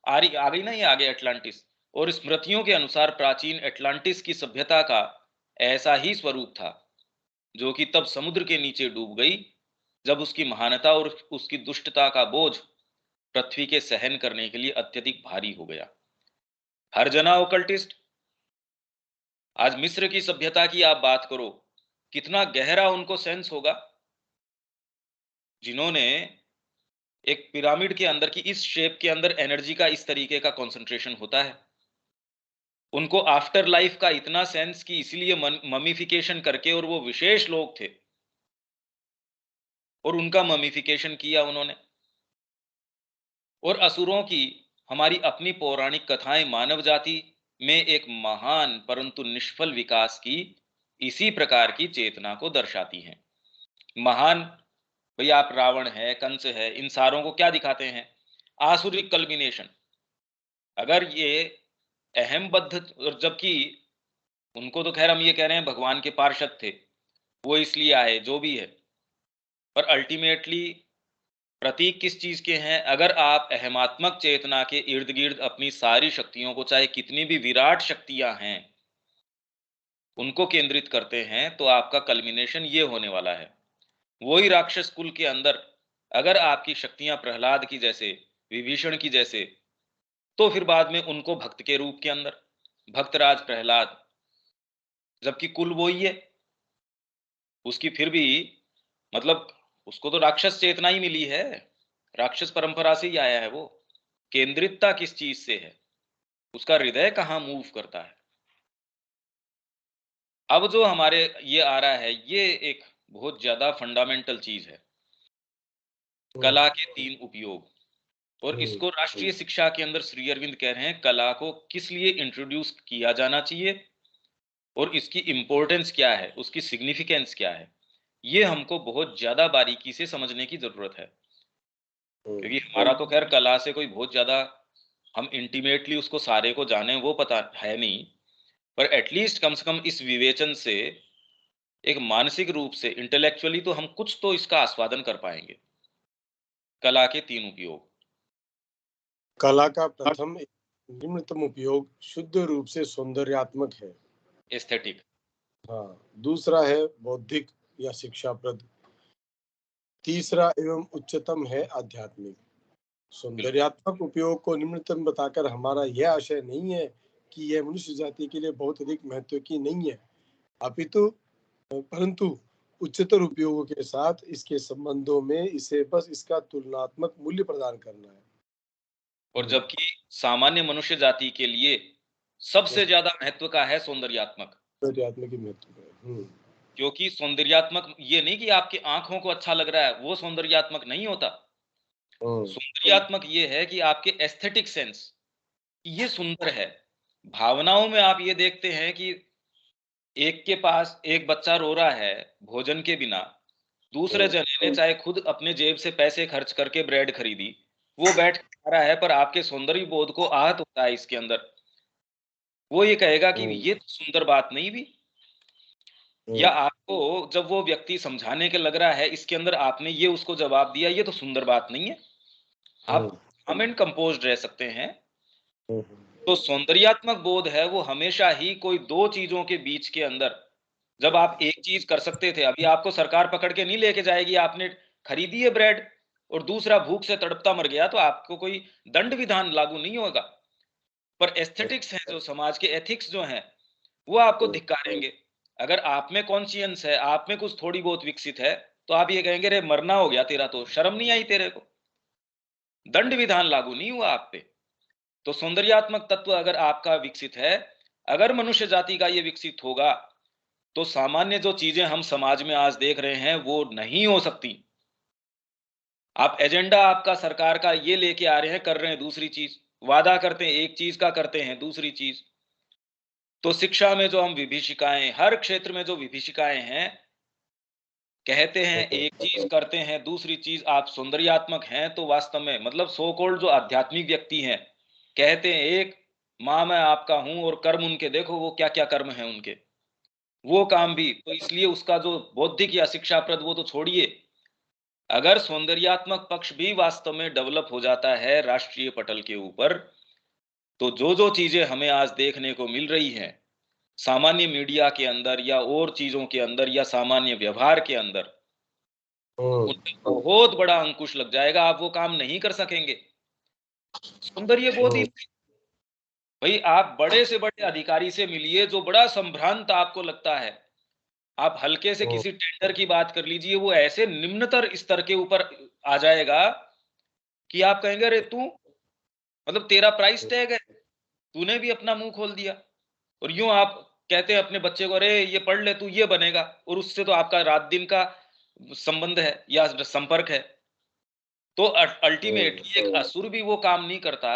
आ गई ना ये आगे एटलांटिस, और स्मृतियों के अनुसार प्राचीन एटलांटिस की सभ्यता का ऐसा ही स्वरूप था, जो कि तब समुद्र के नीचे डूब गई, जब उसकी महानता और उसकी दुष्टता का बोझ पृथ्वी के सहन करने के लिए अत्यधिक भारी हो गया। हर जना ओकल्टिस्ट। आज मिस्र की सभ्यता की आप बात करो, कितना गहरा उनको सेंस होगा, जिन्होंने एक पिरामिड के अंदर की इस शेप के अंदर एनर्जी का इस तरीके का कंसंट्रेशन होता है। उनको आफ्टर लाइफ का इतना सेंस कि इसीलिए ममिफिकेशन करके, और वो विशेष लोग थे और उनका ममिफिकेशन किया उन्होंने। और असुरों की हमारी अपनी पौराणिक कथाएं मानव जाति में एक महान परंतु निष्फल विकास की इसी प्रकार की चेतना को दर्शाती हैं। महान, भाई आप रावण है, कंस है, इन सारों को क्या दिखाते हैं? आसुरिक कल्मिनेशन। अगर ये अहम बद्ध, और जबकि उनको तो खैर हम ये कह रहे हैं भगवान के पार्षद थे, वो इसलिए आए, जो भी है। पर अल्टीमेटली प्रतीक किस चीज के हैं? अगर आप अहमात्मक चेतना के इर्द गिर्द अपनी सारी शक्तियों को, चाहे कितनी भी विराट शक्तियां हैं, उनको केंद्रित करते हैं, तो आपका कल्मिनेशन ये होने वाला है। वही राक्षस कुल के अंदर अगर आपकी शक्तियां प्रहलाद की जैसे, विभीषण की जैसे, तो फिर बाद में उनको भक्त के रूप के अंदर भक्तराज प्रहलाद, जबकि कुल वो ही है उसकी, फिर भी मतलब उसको तो राक्षस चेतना ही मिली है, राक्षस परंपरा से ही आया है वो। केंद्रितता किस चीज से है, उसका हृदय कहाँ मूव करता है। अब जो हमारे ये आ रहा है, ये एक बहुत ज्यादा फंडामेंटल चीज है, कला के 3 उपयोग। और इसको राष्ट्रीय शिक्षा के अंदर श्री अरविंद कह रहे हैं कला को किस लिए इंट्रोड्यूस किया जाना चाहिए और इसकी इंपॉर्टेंस क्या है, उसकी सिग्निफिकेंस क्या है, ये हमको बहुत ज्यादा बारीकी से समझने की जरूरत है। क्योंकि हमारा तो खैर कला से कोई बहुत ज्यादा हम इंटीमेटली उसको सारे को जाने वो पता है नहीं, पर एटलीस्ट कम से कम इस विवेचन से एक मानसिक रूप से इंटेलेक्चुअली तो हम कुछ तो इसका आस्वादन कर पाएंगे। कला के 3 उपयोग। कला का प्रथम निम्नतम उपयोग शुद्ध रूप से सौंदर्यात्मक है, एस्थेटिक। हाँ। दूसरा है बौद्धिक या शिक्षाप्रद। तीसरा एवं उच्चतम है आध्यात्मिक। सौंदर्यात्मक उपयोग को निम्नतम बताकर हमारा यह आशय नहीं है कि यह मनुष्य जाति के लिए बहुत अधिक महत्व की नहीं है, अपितु परंतु उच्चतर उपयोगों के साथ इसके संबंधों में इसे बस इसका तुलनात्मक मूल्य प्रदान करना है। और जबकि सामान्य मनुष्य जाति के लिए सबसे ज्यादा महत्व का है सौंदर्यात्मक। सौंदर्यात्मक ही महत्व है। क्योंकि सौंदर्यात्मक ये नहीं कि आपकी आंखों को अच्छा लग रहा है, वो सौंदर्यात्मक नहीं होता। सौंदर्यात्मक ये है कि आपके एस्थेटिक सेंस, ये सुंदर है। भावनाओं में आप ये देखते हैं कि एक के पास एक बच्चा रो रहा है भोजन के बिना, दूसरे जने ने चाहे खुद अपने जेब से पैसे खर्च करके ब्रेड खरीदी, वो बैठ के खा रहा है, पर आपके सौंदर्य बोध को आहत होता है इसके अंदर। वो ये कहेगा कि ये तो सुंदर बात नहीं भी। या आपको जब वो व्यक्ति समझाने के लग रहा है, इसके अंदर आपने ये उसको जवाब दिया, ये तो सुंदर बात नहीं है। आप काम एंड कंपोज्ड रह सकते हैं। तो सौंदर्यात्मक बोध है वो हमेशा ही कोई दो चीजों के बीच के अंदर, जब आप एक चीज कर सकते थे, अभी आपको सरकार पकड़ के नहीं लेके जाएगी, आपने खरीदी है ब्रेड और दूसरा भूख से तड़पता मर गया, तो आपको कोई दंड विधान लागू नहीं होगा। पर एस्थेटिक्स है जो समाज के एथिक्स जो हैं, वो आपको धिक्कारेंगे। अगर आप में कॉन्शियंस है, आप में कुछ थोड़ी बहुत विकसित है, तो आप ये कहेंगे रे मरना हो गया तेरा, तो शर्म नहीं आई तेरे को, दंड विधान लागू नहीं हुआ आप पे। तो सौंदर्यात्मक तत्व अगर आपका विकसित है, अगर मनुष्य जाति का ये विकसित होगा, तो सामान्य जो चीजें हम समाज में आज देख रहे हैं वो नहीं हो सकती। आप एजेंडा आपका सरकार का ये लेके आ रहे हैं, कर रहे हैं दूसरी चीज, वादा करते हैं एक चीज का, करते हैं दूसरी चीज। तो शिक्षा में जो हम विभीषिकाएं, हर क्षेत्र में जो विभीषिकाएं हैं, कहते हैं एक चीज, करते हैं दूसरी चीज। आप सौंदर्यात्मक हैं तो वास्तव में मतलब सो कॉल्ड जो आध्यात्मिक व्यक्ति हैं, कहते हैं एक, मां मैं आपका हूं, और कर्म उनके देखो वो क्या क्या कर्म है उनके, वो काम भी। तो इसलिए उसका जो बौद्धिक या शिक्षाप्रद वो तो छोड़िए, अगर सौंदर्यात्मक पक्ष भी वास्तव में डेवलप हो जाता है राष्ट्रीय पटल के ऊपर, तो जो जो चीजें हमें आज देखने को मिल रही हैं सामान्य मीडिया के अंदर या और चीजों के अंदर या सामान्य व्यवहार के अंदर, उनमें बहुत बड़ा अंकुश लग जाएगा, आप वो काम नहीं कर सकेंगे। सौंदर्य बोध ही, भाई आप बड़े से बड़े अधिकारी से मिलिए जो बड़ा संभ्रांत आपको लगता है, आप हल्के से किसी टेंडर की बात कर लीजिए, वो ऐसे निम्नतर स्तर के ऊपर आ जाएगा कि आप कहेंगे अरे तू, मतलब तेरा प्राइस टैग है, तूने भी अपना मुंह खोल दिया। और यूं आप कहते हैं अपने बच्चे को अरे ये पढ़ ले तू ये बनेगा, और उससे तो आपका रात दिन का संबंध है या संपर्क है। तो अल्टीमेटली एक असुर भी वो काम नहीं करता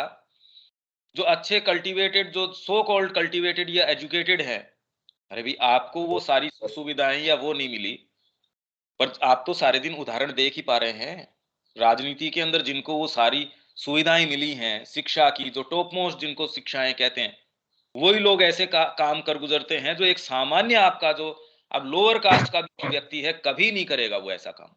जो अच्छे कल्टीवेटेड, जो सो कॉल्ड कल्टीवेटेड या एजुकेटेड है। अरे भाई आपको वो सारी सुविधाएं या वो नहीं मिली, पर आप तो सारे दिन उदाहरण देख ही पा रहे हैं राजनीति के अंदर जिनको वो सारी सुविधाएं मिली हैं, शिक्षा की जो टॉप मोस्ट जिनको शिक्षाएं कहते हैं, वही लोग ऐसे काम कर गुजरते हैं जो एक सामान्य आपका जो अब लोअर कास्ट का भी व्यक्ति है कभी नहीं करेगा वो ऐसा काम।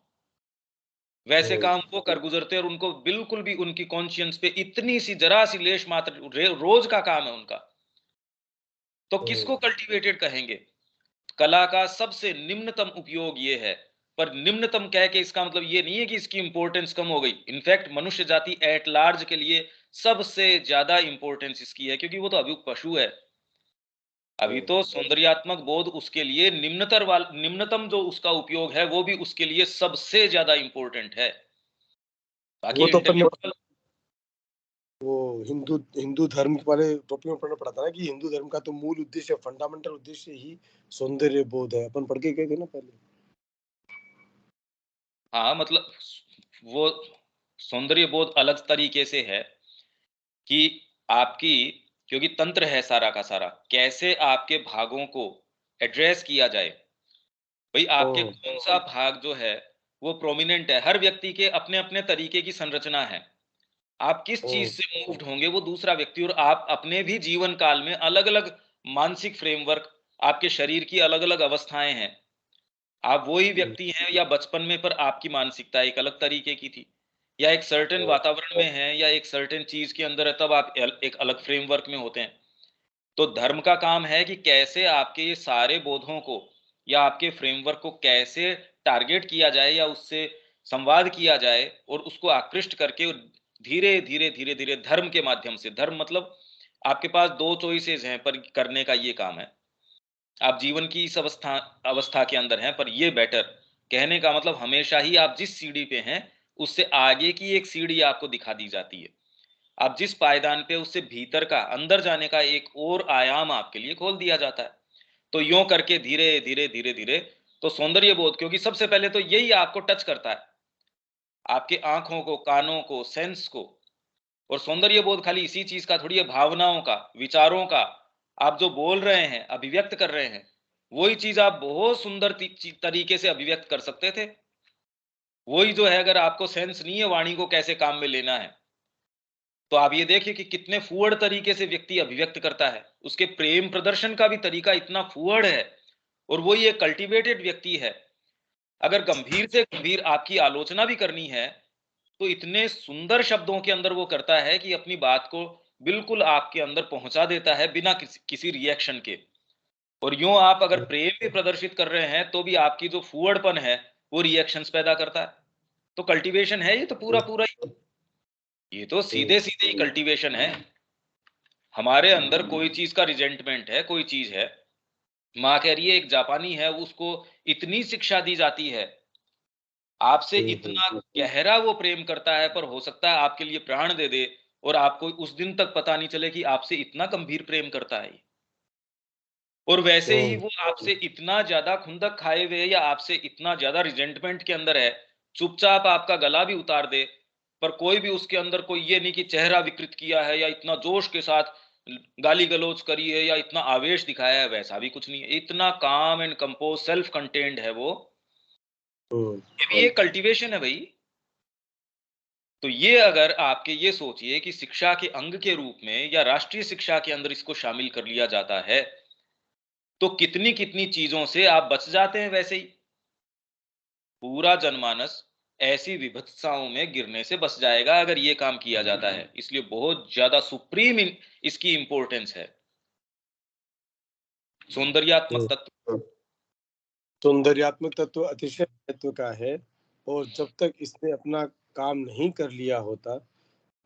वैसे काम वो कर गुजरते हैं और उनको बिल्कुल भी उनकी कॉन्शियंस पे इतनी सी जरा सी लेश मात्र रोज का काम है उनका। तो किसको कल्टीवेटेड कहेंगे? कला का सबसे निम्नतम उपयोग ये है। पर निम्नतम कह के इसका मतलब ये नहीं है कि इसकी इंपॉर्टेंस कम हो गई। इनफैक्ट मनुष्य जाति एट लार्ज के लिए सबसे ज्यादा इंपॉर्टेंस इसकी है, क्योंकि वो तो अभी पशु है। अभी तो सौंदर्यात्मक बोध उसके लिए निम्नतम जो उसका उपयोग है वो भी उसके लिए सबसे ज्यादा इंपॉर्टेंट है। बाकी वो तो अपन ने इंटेलेक्चुअल वो हिंदू हिंदू धर्म वाले टॉपिक में पढ़ना पड़ा था ना कि हिंदू धर्म का तो मूल उद्देश्य, फंडामेंटल उद्देश्य ही सौंदर्य बोध है। अपन पढ़ के गए थे ना पहले। हाँ, मतलब वो सौंदर्य बोध अलग तरीके से है कि आपकी, क्योंकि तंत्र है सारा का सारा, कैसे आपके भागों को एड्रेस किया जाए। भाई आपके कौन सा भाग जो है वो प्रोमिनेंट है। हर व्यक्ति के अपने अपने तरीके की संरचना है। आप किस चीज से मूव्ड होंगे वो दूसरा व्यक्ति, और आप अपने भी जीवन काल में अलग अलग मानसिक फ्रेमवर्क, आपके शरीर की अलग अलग अवस्थाएं हैं। आप वही व्यक्ति हैं या बचपन में पर आपकी मानसिकता एक अलग तरीके की थी, या एक सर्टेन वातावरण में है या एक सर्टेन चीज के अंदर है, तब आप एक अलग फ्रेमवर्क में होते हैं। तो धर्म का काम है कि कैसे आपके ये सारे बोधों को या आपके फ्रेमवर्क को कैसे टारगेट किया जाए या उससे संवाद किया जाए और उसको आकृष्ट करके धीरे धीरे धीरे धीरे धर्म के माध्यम से, धर्म मतलब आपके पास दो चॉइसेस हैं पर करने का ये काम है। आप जीवन की इस अवस्था अवस्था के अंदर हैं, पर ये बेटर कहने का मतलब हमेशा ही आप जिस सीढ़ी पे हैं उससे आगे की एक सीढ़ी आपको दिखा दी जाती है। आप जिस पायदान पे, उससे भीतर का अंदर जाने का एक और आयाम आपके लिए खोल दिया जाता है। तो यों करके धीरे धीरे धीरे धीरे तो सौंदर्य बोध, क्योंकि सबसे पहले तो यही आपको टच करता है, आपके आंखों को, कानों को, सेंस को। और सौंदर्य बोध खाली इसी चीज का थोड़ी है, भावनाओं का, विचारों का। आप जो बोल रहे हैं, अभिव्यक्त कर रहे हैं, वही चीज आप बहुत सुंदर तरीके से अभिव्यक्त कर सकते थे। वही जो है, अगर आपको सेंस नहीं है वाणी को कैसे काम में लेना है, तो आप ये देखिए कि कितने फुअड़ तरीके से व्यक्ति अभिव्यक्त करता है। उसके प्रेम प्रदर्शन का भी तरीका इतना फुअड़ है, और वो ये कल्टीवेटेड व्यक्ति है। अगर गंभीर से गंभीर आपकी आलोचना भी करनी है तो इतने सुंदर शब्दों के अंदर वो करता है कि अपनी बात को बिल्कुल आपके अंदर पहुंचा देता है बिना किसी रिएक्शन के। और यूं आप अगर प्रेम भी प्रदर्शित कर रहे हैं तो भी आपकी जो फुअड़पन है वो रिएक्शंस पैदा करता है। तो कल्टीवेशन है ये तो पूरा पूरा ही, ये तो सीधे सीधे ही कल्टीवेशन है। हमारे अंदर कोई चीज का रिजेंटमेंट है, कोई चीज है, माँ कह रही है एक जापानी है, उसको इतनी शिक्षा दी जाती है, आपसे इतना गहरा वो प्रेम करता है, पर हो सकता है आपके लिए प्राण दे दे और आपको उस दिन तक पता नहीं चले कि आपसे इतना गंभीर प्रेम करता है। और वैसे ही वो आपसे इतना ज्यादा खुंदक खाए हुए या आपसे इतना ज्यादा रिजेंटमेंट के अंदर है, चुपचाप आपका गला भी उतार दे, पर कोई भी उसके अंदर कोई ये नहीं कि चेहरा विकृत किया है या इतना जोश के साथ गाली गलौज करी है या इतना आवेश दिखाया है, वैसा भी कुछ नहीं है। इतना काम एंड कंपोज सेल्फ कंटेन्ड है वो। ये भी एक कल्टीवेशन है भाई। तो ये अगर आपके ये सोचिए कि शिक्षा के अंग के रूप में या राष्ट्रीय शिक्षा के अंदर इसको शामिल कर लिया जाता है, तो कितनी कितनी चीजों से आप बच जाते हैं। वैसे ही पूरा जनमानस ऐसी विभत्साओं में गिरने से बच जाएगा अगर ये काम किया जाता है। इसलिए बहुत ज्यादा सुप्रीम इसकी इंपॉर्टेंस है, सौंदर्यात्मक तत्व। सौंदर्यात्मक तत्व अतिशय महत्व का है, और जब तक इसने अपना काम नहीं कर लिया होता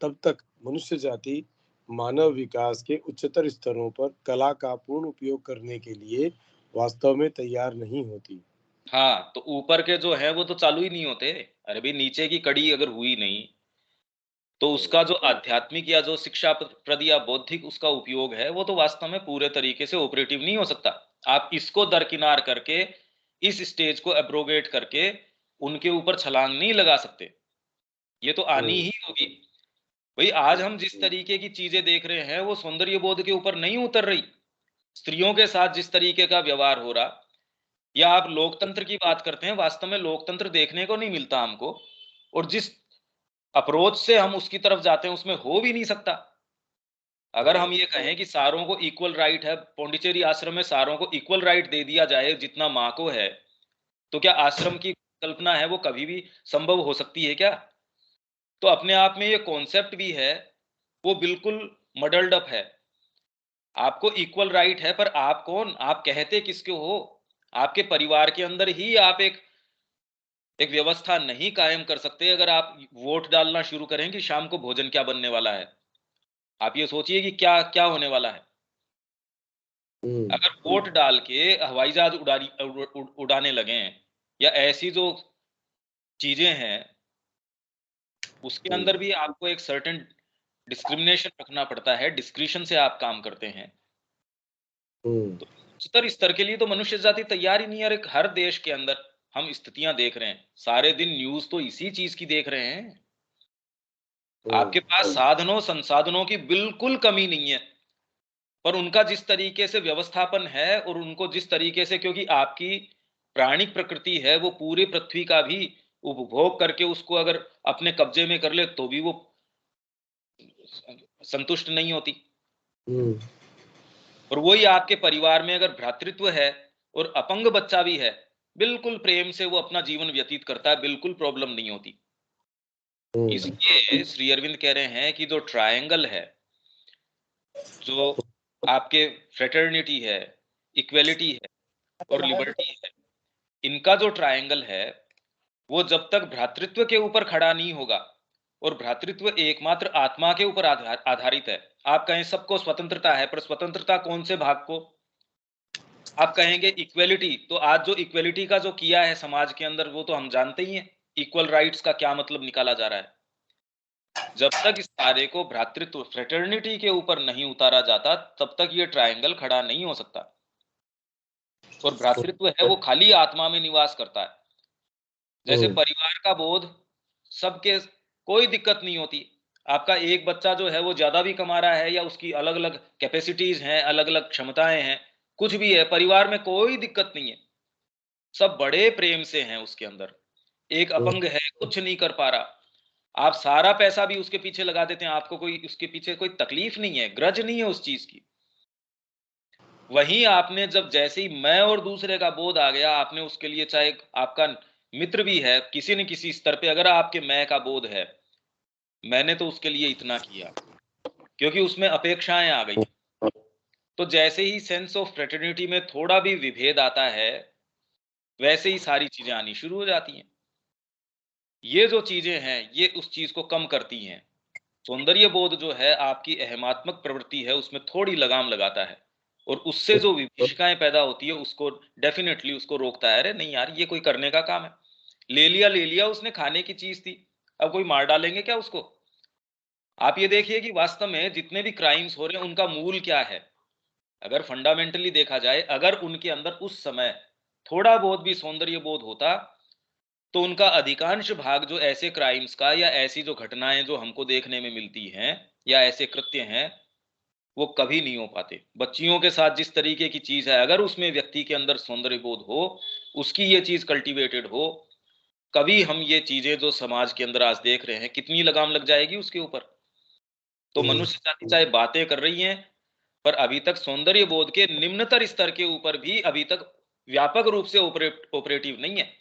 तब तक मनुष्य जाति मानव विकास के उच्चतर स्तरों पर कला का पूर्ण उपयोग करने के लिए वास्तव में तैयार नहीं होती। हाँ, तो ऊपर के जो है वो तो चालू ही नहीं होते। अरे भाई नीचे की कड़ी अगर हुई नहीं तो उसका जो आध्यात्मिक या जो शिक्षा प्रद या बौद्धिक उसका उपयोग है वो तो वास्तव में पूरे तरीके से ऑपरेटिव नहीं हो सकता। आप इसको दरकिनार करके इस स्टेज को एब्रोगेट करके उनके ऊपर छलांग नहीं लगा सकते। ये तो आनी ही होगी। भाई आज हम जिस तरीके की चीजें देख रहे हैं वो सौंदर्य बोध के ऊपर नहीं उतर रही। स्त्रियों के साथ जिस तरीके का व्यवहार हो रहा, या आप लोकतंत्र की बात करते हैं, वास्तव में लोकतंत्र देखने को नहीं मिलता हमको। और जिस अप्रोच से हम उसकी तरफ जाते हैं उसमें हो भी नहीं सकता। अगर हम ये कहें कि सारों को इक्वल राइट है, पौंडीचेरी आश्रम में सारों को इक्वल राइट दे दिया जाए जितना माँ को है, तो क्या आश्रम की कल्पना है वो कभी भी संभव हो सकती है क्या? तो अपने आप में ये कॉन्सेप्ट भी है, वो बिल्कुल मडल्ड अप है। आपको इक्वल राइट है, पर आप कौन? आप कहते किसके हो? आपके परिवार के अंदर ही आप एक व्यवस्था नहीं कायम कर सकते अगर आप वोट डालना शुरू करें कि शाम को भोजन क्या बनने वाला है। आप ये सोचिए कि क्या क्या होने वाला है। अगर वोट डाल के हवाई जहाज उड़ाने लगे या ऐसी जो चीजें हैं, उसके अंदर भी आपको एक सर्टेन डिस्क्रिमिनेशन रखना पड़ता है, डिस्क्रिशन से आप काम करते हैं। तो उच्चतर स्तर के लिए तो मनुष्य जाति तैयार ही नहीं है। और एक हर देश के अंदर हम स्थितियां देख रहे हैं, सारे दिन न्यूज तो इसी चीज की देख रहे हैं। आपके पास साधनों संसाधनों की बिल्कुल कमी नहीं है, पर उनका जिस तरीके से व्यवस्थापन है और उनको जिस तरीके से, क्योंकि आपकी प्राणिक प्रकृति है वो पूरी पृथ्वी का भी उपभोग करके उसको अगर अपने कब्जे में कर ले तो भी वो संतुष्ट नहीं होती। और वही आपके परिवार में अगर भ्रातृत्व है और अपंग बच्चा भी है, बिल्कुल प्रेम से वो अपना जीवन व्यतीत करता है, बिल्कुल प्रॉब्लम नहीं होती। इसलिए श्री अरविंद कह रहे हैं कि जो ट्रायंगल है, जो आपके फ्रेटर्निटी है, इक्वेलिटी है और लिबर्टी है, इनका जो ट्रायंगल है, वो जब तक भ्रातृत्व के ऊपर खड़ा नहीं होगा, और भ्रातृत्व एकमात्र आत्मा के ऊपर आधारित है। आप कहें सबको स्वतंत्रता है, पर स्वतंत्रता कौन से भाग को? आप कहेंगे इक्वेलिटी, तो आज जो इक्वेलिटी का जो किया है समाज के अंदर, वो तो हम जानते ही हैं इक्वल राइट्स का क्या मतलब निकाला जा रहा है। जब तक इस सारे को भ्रातृत्व फ्रेटर्निटी के ऊपर नहीं उतारा जाता, तब तक ये ट्रायंगल खड़ा नहीं हो सकता। और भ्रातृत्व है वो खाली आत्मा में निवास करता है। जैसे परिवार का बोध सबके, कोई दिक्कत नहीं होती। आपका एक बच्चा जो है वो ज्यादा भी कमा रहा है या उसकी अलग अलग कैपेसिटीज हैं, अलग अलग क्षमताएं हैं, कुछ भी है, परिवार में कोई दिक्कत नहीं है, सब बड़े प्रेम से हैं उसके अंदर। एक अपंग है, कुछ नहीं कर पा रहा, आप सारा पैसा भी उसके पीछे लगा देते हैं, आपको कोई उसके पीछे कोई तकलीफ नहीं है, ग्रज नहीं है उस चीज की। वहीं आपने जब जैसे ही मैं और दूसरे का बोध आ गया, आपने उसके लिए, चाहे आपका मित्र भी है, किसी न किसी स्तर पे अगर आपके मैं का बोध है, मैंने तो उसके लिए इतना किया, क्योंकि उसमें अपेक्षाएं आ गई। तो जैसे ही सेंस ऑफ फ्रेटर्निटी में थोड़ा भी विभेद आता है, वैसे ही सारी चीजें आनी शुरू हो जाती हैं। ये जो चीजें हैं ये उस चीज को कम करती हैं। सौंदर्य बोध जो है आपकी अहमात्मक प्रवृत्ति है, उसमें थोड़ी लगाम लगाता है, और उससे जो विभीषिकाएं पैदा होती है उसको डेफिनेटली उसको रोकता है। अरे नहीं यार, ये कोई करने का काम है, ले लिया उसने, खाने की चीज थी, अब कोई मार डालेंगे क्या उसको? आप ये देखिए कि वास्तव में जितने भी क्राइम्स हो रहे हैं उनका मूल क्या है। अगर फंडामेंटली देखा जाए, अगर उनके अंदर उस समय थोड़ा बहुत भी सौंदर्य बोध होता, तो उनका अधिकांश भाग जो ऐसे क्राइम्स का या ऐसी जो घटनाएं जो हमको देखने में मिलती हैं या ऐसे कृत्य हैं, वो कभी नहीं हो पाते। बच्चियों के साथ जिस तरीके की चीज है, अगर उसमें व्यक्ति के अंदर सौंदर्य बोध हो, उसकी ये चीज कल्टीवेटेड हो, कभी हम ये चीजें जो समाज के अंदर आज देख रहे हैं, कितनी लगाम लग जाएगी उसके ऊपर। तो मनुष्य जाति चाहे बातें कर रही है, पर अभी तक सौंदर्य बोध के निम्नतर स्तर के ऊपर भी अभी तक व्यापक रूप से ऑपरेटिव नहीं है।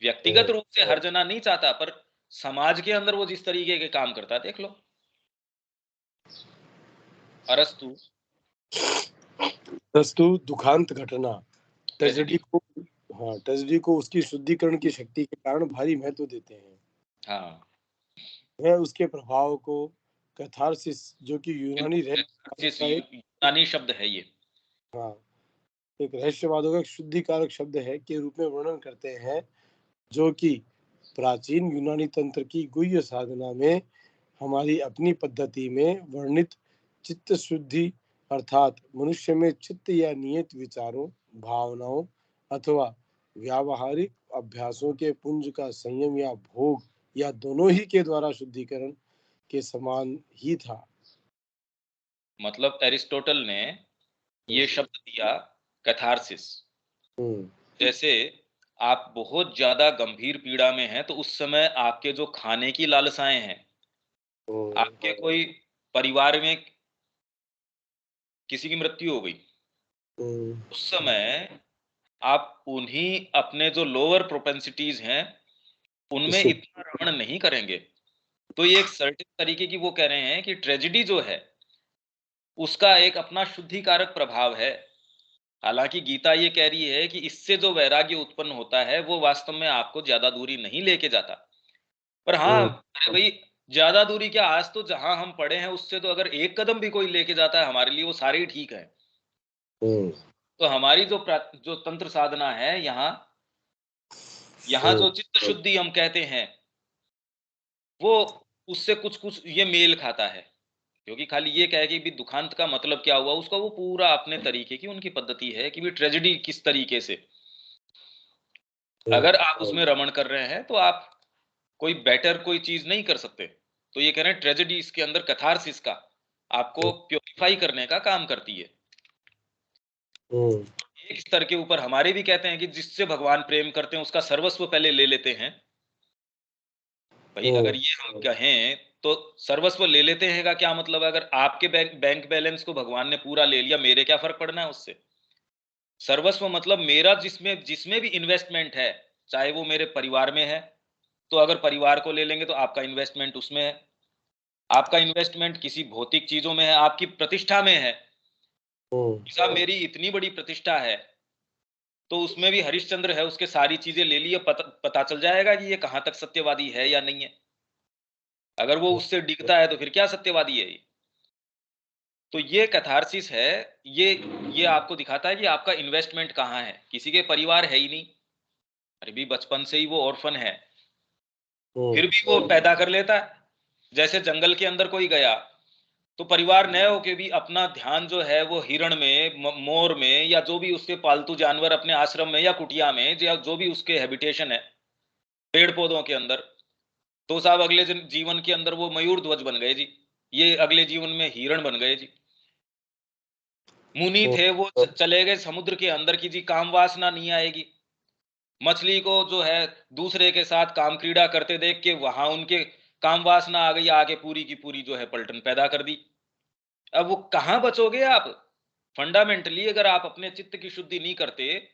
व्यक्तिगत रूप से हर जना नहीं चाहता, पर समाज के अंदर वो जिस तरीके के काम करता है, देख लो। अरस्तु दुखांत घटना ट्रेजेडी को, हाँ, ट्रेजेडी को उसकी शुद्धिकरण की शक्ति के कारण भारी महत्व देते हैं। हाँ, वह उसके प्रभाव को कैथारसिस, जो कि यूनानी शब्द है ये, हाँ, एक रहस्यवादों का शुद्धिकारक शब्द है के रूप में वर्णन करते हैं, जो कि प्राचीन यूनानी तंत्र की गुह्य साधना में हमारी अपनी पद्धति में वर्णित चित्त शुद्धि अर्थात मनुष्य में चित्त या नियत विचारों, भावनाओं अथवा व्यावहारिक अभ्यासों के पुंज का संयम या भोग या दोनों ही के द्वारा शुद्धिकरण के समान ही था। मतलब एरिस्टोटल ने ये शब्द दिया कैथारसिस। जैसे आप बहुत ज्यादा गंभीर पीड़ा में हैं, तो उस समय आपके जो खाने की लालसाएं हैं, आपके कोई परिवार में किसी की मृत्यु हो गई, हम्म, उस समय आप उन्हीं अपने जो लोअर प्रोपेंसिटीज हैं उनमें इतना रमण नहीं करेंगे। तो ये एक सर्टेन तरीके की वो कह रहे हैं कि ट्रेजेडी जो है उसका एक अपना शुद्धिकारक प्रभाव है। हालांकि गीता ये कह रही है कि इससे जो वैराग्य उत्पन्न होता है वो वास्तव में आपको ज्यादा दूरी नहीं लेके जाता। पर हाँ, अरे भाई, ज्यादा दूरी क्या, आज तो जहां हम पड़े हैं उससे तो अगर एक कदम भी कोई लेके जाता है हमारे लिए वो सारे ही ठीक है। तो हमारी जो तंत्र साधना है, यहाँ जो चित्त शुद्धि हम कहते हैं वो उससे कुछ कुछ ये मेल खाता है। क्योंकि खाली ये कहे कि भी दुखांत का मतलब क्या हुआ, उसका वो पूरा अपने तरीके की उनकी पद्धति है कि भी ट्रेजेडी किस तरीके से। अगर आप उसमें रमण कर रहे हैं तो आप कोई बेटर कोई चीज नहीं कर सकते। तो ये कह रहे हैं ट्रेजेडी इसके अंदर कथारसिस का आपको प्योरीफाई करने का काम करती है। एक स्तर के ऊपर हमारे भी कहते हैं कि जिससे भगवान प्रेम करते हैं उसका सर्वस्व पहले ले लेते हैं। भाई अगर ये हम कहें तो सर्वस्व ले लेते हैं का क्या मतलब है? अगर आपके बैंक बैलेंस को भगवान ने पूरा ले लिया, मेरे क्या फर्क पड़ना है उससे? सर्वस्व मतलब मेरा जिसमें जिसमें भी इन्वेस्टमेंट है, चाहे वो मेरे परिवार में है, तो अगर परिवार को ले लेंगे तो आपका इन्वेस्टमेंट उसमें है। आपका इन्वेस्टमेंट किसी भौतिक चीजों में है, आपकी प्रतिष्ठा में है। साहब मेरी इतनी बड़ी प्रतिष्ठा है तो उसमें भी हरिश्चंद्र है, उसके सारी चीजें ले लिए, पता चल जाएगा कि ये कहां तक सत्यवादी है या नहीं है। अगर वो उससे डिगता है तो फिर क्या सत्यवादी है ये? तो ये कैथारसिस है। ये आपको दिखाता है कि आपका इन्वेस्टमेंट कहाँ है। किसी के परिवार है ही नहीं, अरे भी बचपन से ही वो ऑर्फन है, फिर भी वो पैदा कर लेता है। जैसे जंगल के अंदर कोई गया तो परिवार न हो के भी अपना ध्यान जो है वो हिरण में, मोर में, या जो भी उसके पालतू जानवर अपने आश्रम में या कुटिया में, या जो भी उसके हैबिटेशन है पेड़ पौधों के अंदर, तो साहब अगले जीवन के अंदर वो मयूर ध्वज बन गए जी, ये अगले जीवन में हिरण बन गए जी। मुनि थे, वो चले गए समुद्र के अंदर की जी, काम वासना नहीं आएगी। मछली को जो है दूसरे के साथ काम क्रीड़ा करते देख के वहां उनके काम वासना आ गई, आगे पूरी की पूरी जो है पलटन पैदा कर दी। अब वो कहां बचोगे आप? फंडामेंटली अगर आप अपने चित्त की शुद्धि नहीं करते,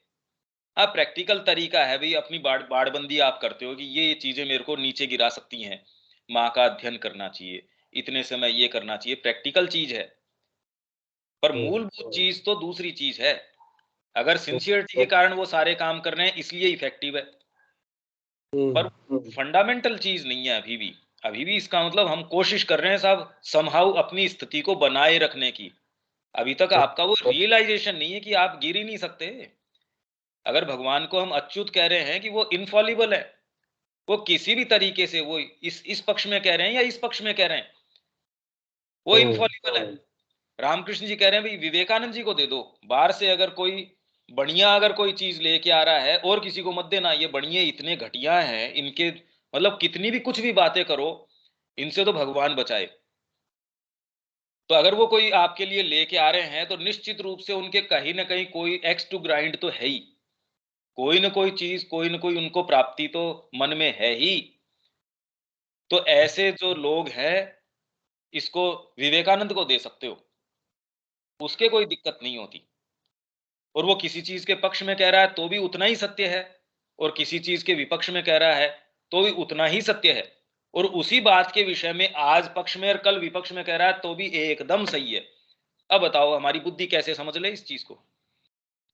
आप प्रैक्टिकल तरीका है भाई, अपनी बाड़बंदी आप करते हो कि ये चीजें मेरे को नीचे गिरा सकती हैं, माँ का अध्ययन करना चाहिए, इतने समय ये करना चाहिए, प्रैक्टिकल चीज है। पर मूलभूत चीज तो दूसरी चीज है। अगर सिंसियरिटी के कारण वो सारे काम कर रहे हैं इसलिए इफेक्टिव है, पर फंडामेंटल चीज नहीं है अभी भी। अभी भी इसका मतलब हम कोशिश कर रहे हैं साहब समहाउ अपनी स्थिति को बनाए रखने की। अभी तक आपका वो रियलाइजेशन नहीं है कि आप गिर ही नहीं सकते। अगर भगवान को हम अच्युत कह रहे हैं कि वो इनफॉलिबल है, वो किसी भी तरीके से, वो इस पक्ष में कह रहे हैं या इस पक्ष में कह रहे हैं, वो इनफॉलिबल है। रामकृष्ण जी कह रहे हैं भाई विवेकानंद जी को दे दो, बाहर से अगर कोई बढ़िया अगर कोई चीज लेके आ रहा है और किसी को मत देना, ये बढ़िया इतने घटिया हैं इनके, मतलब कितनी भी कुछ भी बातें करो, इनसे तो भगवान बचाए। तो अगर वो कोई आपके लिए लेके आ रहे हैं तो निश्चित रूप से उनके कहीं ना कहीं कोई एक्स टू ग्राइंड तो है ही, कोई ना कोई चीज, कोई ना कोई उनको प्राप्ति तो मन में है ही। तो ऐसे जो लोग हैं, इसको विवेकानंद को दे सकते हो, उसके कोई दिक्कत नहीं होती। और वो किसी चीज के पक्ष में कह रहा है तो भी उतना ही सत्य है, और किसी चीज के विपक्ष में कह रहा है तो भी उतना ही सत्य है। और उसी बात के विषय में आज पक्ष में और कल विपक्ष में कह रहा है तो भी एकदम सही है। अब बताओ हमारी बुद्धि कैसे समझ ले इस चीज को?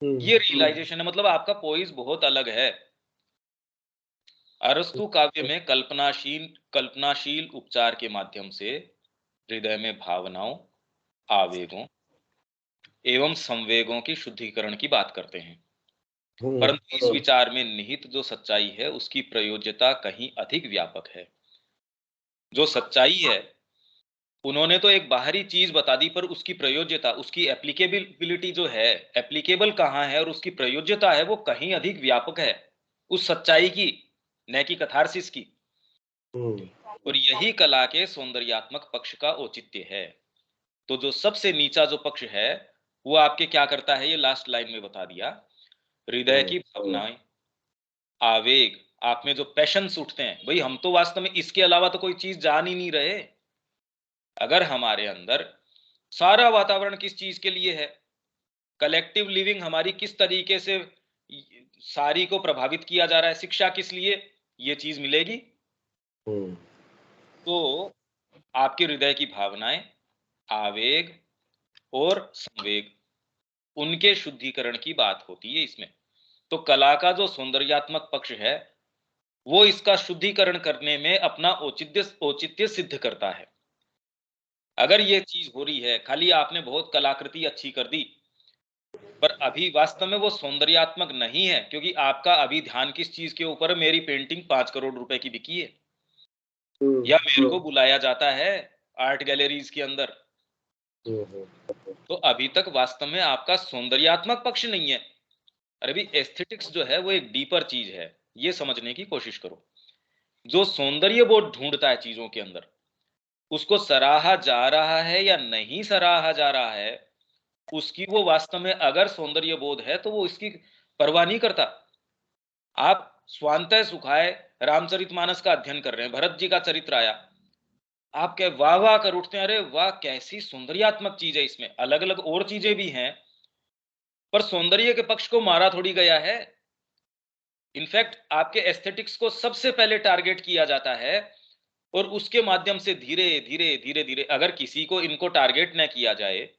ये रियलाइजेशन है, मतलब आपका पोइज बहुत अलग है। अरस्तु काव्य में कल्पनाशील उपचार के माध्यम से हृदय में भावनाओं, आवेगों एवं संवेगों की शुद्धिकरण की बात करते हैं। परंतु इस विचार में निहित जो सच्चाई है उसकी प्रयोज्यता कहीं अधिक व्यापक है। जो सच्चाई है उन्होंने तो एक बाहरी चीज बता दी, पर उसकी प्रयोज्यता, उसकी एप्लीकेबिलिटी जो है, एप्लीकेबल कहाँ है और उसकी प्रयोज्यता है वो कहीं अधिक व्यापक है उस सच्चाई की, न कि कथारसिस की। और यही कला के सौंदर्यात्मक पक्ष का औचित्य है। तो जो सबसे नीचा जो पक्ष है वो आपके क्या करता है, ये लास्ट लाइन में बता दिया। हृदय की भावनाएं, आवेग, आप में जो पैशंस उठते हैं, भाई हम तो वास्तव में इसके अलावा तो कोई चीज जान ही नहीं रहे। अगर हमारे अंदर सारा वातावरण किस चीज के लिए है, कलेक्टिव लिविंग हमारी किस तरीके से सारी को प्रभावित किया जा रहा है, शिक्षा किस लिए, ये चीज मिलेगी। तो आपके हृदय की भावनाएं, आवेग और संवेग, उनके शुद्धिकरण की बात होती है इसमें। तो कला का जो सौंदर्यात्मक पक्ष है वो इसका शुद्धिकरण करने में अपना औचित्य सिद्ध करता है। अगर ये चीज हो रही है, खाली आपने बहुत कलाकृति अच्छी कर दी, पर अभी वास्तव में वो सौंदर्यात्मक नहीं है, क्योंकि आपका अभी ध्यान किस चीज के ऊपर है, मेरी पेंटिंग 5 करोड़ रुपए की बिकी है, या मेरे को बुलाया जाता है आर्ट गैलरीज के अंदर, तो अभी तक वास्तव में आपका सौंदर्यात्मक पक्ष नहीं है। अरे भी एस्थेटिक्स जो है वो एक डीपर चीज है, ये समझने की कोशिश करो। जो सौंदर्य बोध ढूंढता है चीजों के अंदर, उसको सराहा जा रहा है या नहीं सराहा जा रहा है, उसकी वो वास्तव में अगर सौंदर्य बोध है तो वो इसकी परवाह नहीं करता। आप स्वांतः सुखाए रामचरितमानस का अध्ययन कर रहे हैं, भरत जी का चरित्र आया, आप क्या वाह वाह कर उठते हैं, अरे वाह कैसी सौंदर्यात्मक चीज है, इसमें अलग अलग और चीजें भी हैं, पर सौंदर्य के पक्ष को मारा थोड़ी गया है। इनफैक्ट आपके एस्थेटिक्स को सबसे पहले टारगेट किया जाता है, और उसके माध्यम से धीरे धीरे धीरे धीरे, अगर किसी को इनको टारगेट न किया जाए,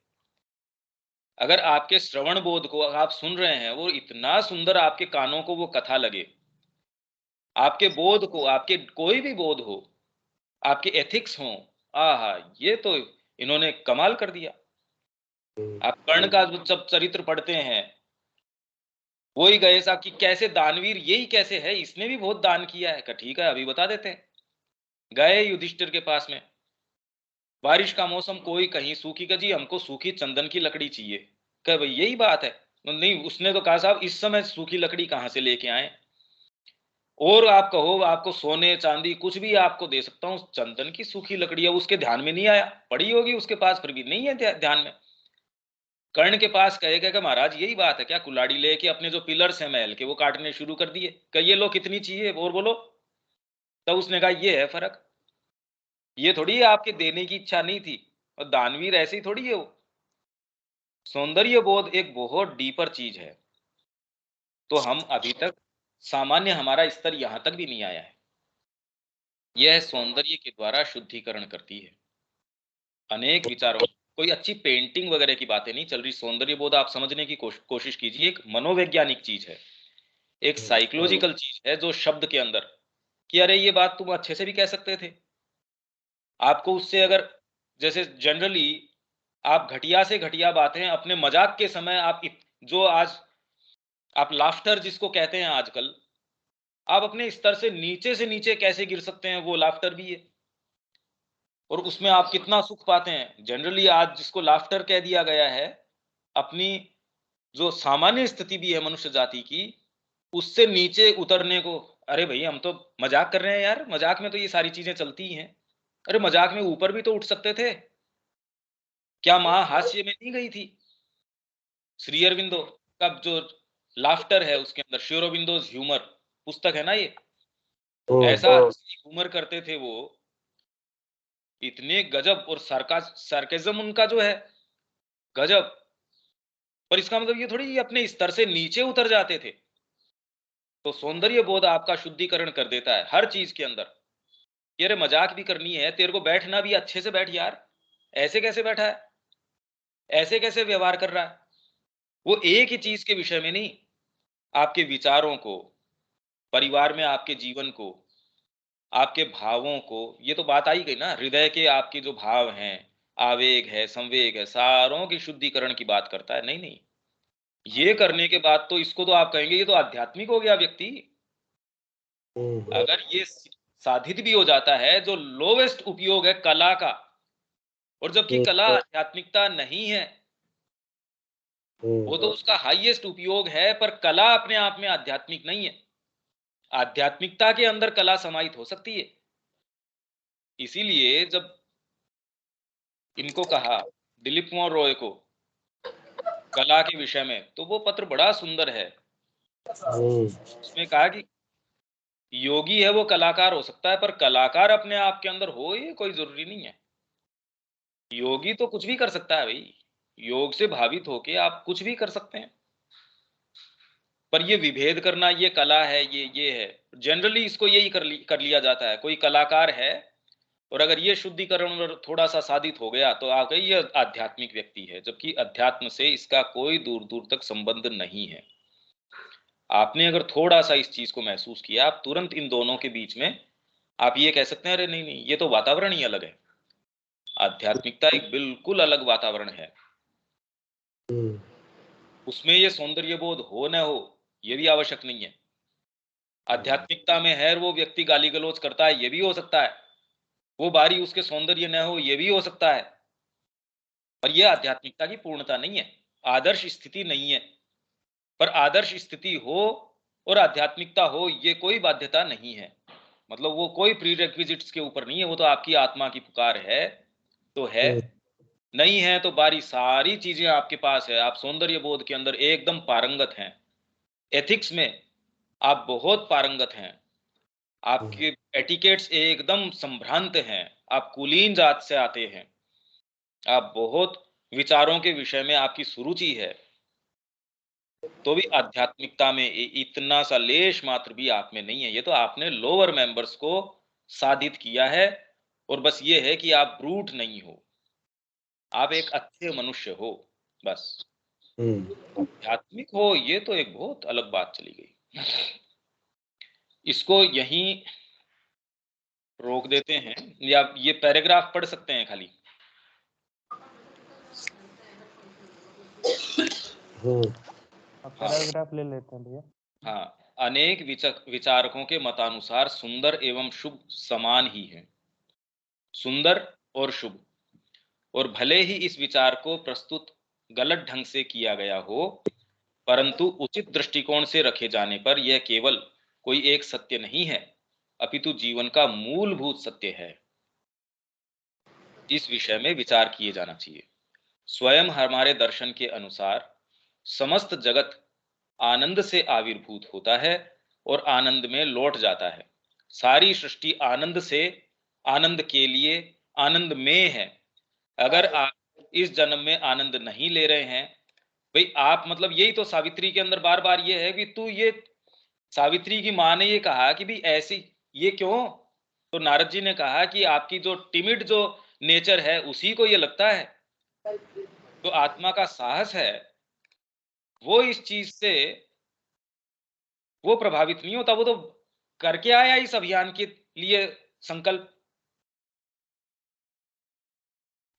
अगर आपके श्रवण बोध को आप सुन रहे हैं, वो इतना सुंदर आपके कानों को वो कथा लगे, आपके बोध को, आपके कोई भी बोध हो, आपके एथिक्स हो, आहा ये तो इन्होंने कमाल कर दिया। आप कर्ण का जब चरित्र पढ़ते हैं, वही गए साहब कि कैसे दानवीर, यही कैसे है, इसने भी बहुत दान किया है, ठीक है अभी बता देते हैं। गए युधिष्ठिर के पास में, बारिश का मौसम, कोई कहीं सूखी का, जी हमको सूखी चंदन की लकड़ी चाहिए, कह भाई यही बात है, नहीं उसने तो कहा साहब इस समय सूखी लकड़ी कहां से लेके आए, और आप कहो आपको सोने चांदी कुछ भी आपको दे सकता हूं, चंदन की सूखी लकड़ी है, उसके ध्यान में नहीं आया, पड़ी होगी उसके पास फिर भी नहीं है ध्यान में। कर्ण के पास कहेगा कि महाराज यही बात है क्या, कुल्हाड़ी लेके अपने जो पिलर्स हैं महल के वो काटने शुरू कर दिए, कहिए लो कितनी चाहिए और बोलो। तब उसने कहा ये है फर्क, ये थोड़ी है आपके देने की इच्छा नहीं थी, और दानवीर ऐसे ही थोड़ी है वो। सौंदर्य बोध एक बहुत डीपर चीज है, तो हम अभी तक सामान्य हमारा स्तर यहां तक भी नहीं आया है। यह सौंदर्य के द्वारा शुद्धिकरण करती है अनेक विचारों। कोई अच्छी पेंटिंग वगैरह की बातें नहीं चल रही, सौंदर्य बोध आप समझने की कोशिश कीजिए, एक मनोवैज्ञानिक चीज है, एक साइकोलॉजिकल चीज है, जो शब्द के अंदर कि अरे ये बात तुम अच्छे से भी कह सकते थे। आपको उससे अगर, जैसे जनरली आप घटिया से घटिया बातें अपने मजाक के समय आप जो आज आप लाफ्टर जिसको कहते हैं आजकल, आप अपने स्तर से नीचे कैसे गिर सकते हैं, वो लाफ्टर भी है, और उसमें आप कितना सुख पाते हैं। जनरली आज जिसको लाफ्टर कह दिया गया है, अपनी जो सामान्य स्थिति भी है मनुष्य जाति की, उससे नीचे उतरने को, अरे भाई हम तो मजाक कर रहे हैं यार, मजाक में तो ये सारी चीजें चलती हैं, अरे मजाक में ऊपर भी तो उठ सकते थे। क्या मां हास्य में नहीं गई थी? श्री अरविंदो का जो लाफ्टर है उसके अंदर, श्री अरविंदोज ह्यूमर पुस्तक है ना ये, ऐसा ह्यूमर करते थे वो, इतने गजब, और सार्केज्म उनका जो है गजब। पर इसका मतलब ये थोड़ी ये अपने स्तर से नीचे उतर जाते थे। तो सौंदर्य बोध आपका शुद्धिकरण कर देता है हर चीज के अंदर। ये रे मजाक भी करनी है तेरे को, बैठना भी अच्छे से बैठ यार, ऐसे कैसे बैठा है, ऐसे कैसे व्यवहार कर रहा है। वो एक ही चीज के विषय में नहीं, आपके विचारों को, परिवार में आपके जीवन को, आपके भावों को, ये तो बात आई गई ना, हृदय के आपके जो भाव हैं, आवेग है, संवेग है, सारों की शुद्धिकरण की बात करता है। नहीं नहीं, ये करने के बाद तो इसको तो आप कहेंगे ये तो आध्यात्मिक हो गया व्यक्ति। अगर ये साधित भी हो जाता है, जो लोवेस्ट उपयोग है कला का, और जबकि कला आध्यात्मिकता नहीं है, वो तो उसका हाईएस्ट उपयोग है, पर कला अपने आप में आध्यात्मिक नहीं है। आध्यात्मिकता के अंदर कला समाहित हो सकती है। इसीलिए जब इनको कहा, दिलीप कुमार रॉय को, कला के विषय में, तो वो पत्र बड़ा सुंदर है। उसमें कहा कि योगी है वो कलाकार हो सकता है, पर कलाकार अपने आप के अंदर हो ये कोई जरूरी नहीं है। योगी तो कुछ भी कर सकता है भाई, योग से भावित होके आप कुछ भी कर सकते हैं, पर ये विभेद करना ये कला है, ये है। जनरली इसको यही कर लिया जाता है। कोई कलाकार है और अगर ये शुद्धिकरण और थोड़ा सा साधित हो गया तो आप ये आध्यात्मिक व्यक्ति है, जबकि अध्यात्म से इसका कोई दूर दूर तक संबंध नहीं है। आपने अगर थोड़ा सा इस चीज को महसूस किया, आप तुरंत इन दोनों के बीच में आप ये कह सकते हैं, अरे नहीं नहीं, ये तो वातावरण ही अलग है। आध्यात्मिकता एक बिल्कुल अलग वातावरण है। उसमें ये सौंदर्य बोध हो न हो ये भी आवश्यक नहीं है। आध्यात्मिकता में है वो व्यक्ति गाली गलौज करता है, ये भी हो सकता है। वो बारी उसके सौंदर्य न हो ये भी हो सकता है, पर यह आध्यात्मिकता की पूर्णता नहीं है, आदर्श स्थिति नहीं है। पर आदर्श स्थिति हो और आध्यात्मिकता हो ये कोई बाध्यता नहीं है, मतलब वो कोई प्रीरेक्विजिट्स के ऊपर नहीं है। वो तो आपकी आत्मा की पुकार है तो है, नहीं है तो बारी सारी चीजें आपके पास है। आप सौंदर्य बोध के अंदर एकदम पारंगत हैं, एथिक्स में आप बहुत पारंगत हैं, आपके एटिकेट्स एकदम संभ्रांत हैं, आप कुलीन जात से आते हैं, आप बहुत विचारों के विषय में आपकी सुरुचि है, तो भी आध्यात्मिकता में इतना सा लेश मात्र भी आप में नहीं है। ये तो आपने लोअर मेंबर्स को साधित किया है, और बस ये है कि आप ब्रूट नहीं हो, आप एक अच्छे मनुष्य हो बस। आध्यात्मिक हो ये तो एक बहुत अलग बात चली गई। इसको यहीं रोक देते हैं, या ये पैराग्राफ पढ़ सकते हैं खाली। पैराग्राफ ले लेते हैं भैया। हाँ, अनेक विचारकों के मतानुसार सुंदर एवं शुभ समान ही है। सुंदर और शुभ, और भले ही इस विचार को प्रस्तुत गलत ढंग से किया गया हो, परंतु उचित दृष्टिकोण से रखे जाने पर यह केवल कोई एक सत्य नहीं है, अपितु जीवन का मूलभूत सत्य है। इस विषय में विचार किए जाना चाहिए। स्वयं हमारे दर्शन के अनुसार समस्त जगत आनंद से आविर्भूत होता है और आनंद में लौट जाता है। सारी सृष्टि आनंद से, आनंद के लिए, आनंद में है। अगर आप इस जन्म में आनंद नहीं ले रहे हैं भाई, आप मतलब यही तो सावित्री के अंदर बार बार ये है कि तू ये, सावित्री की मां ने ये कहा कि भाई ऐसी ये क्यों, तो नारद जी ने कहा कि आपकी जो टिमिड जो नेचर है उसी को ये लगता है। तो आत्मा का साहस है वो इस चीज से वो प्रभावित नहीं होता, वो तो करके आया इस अभियान के लिए संकल्प।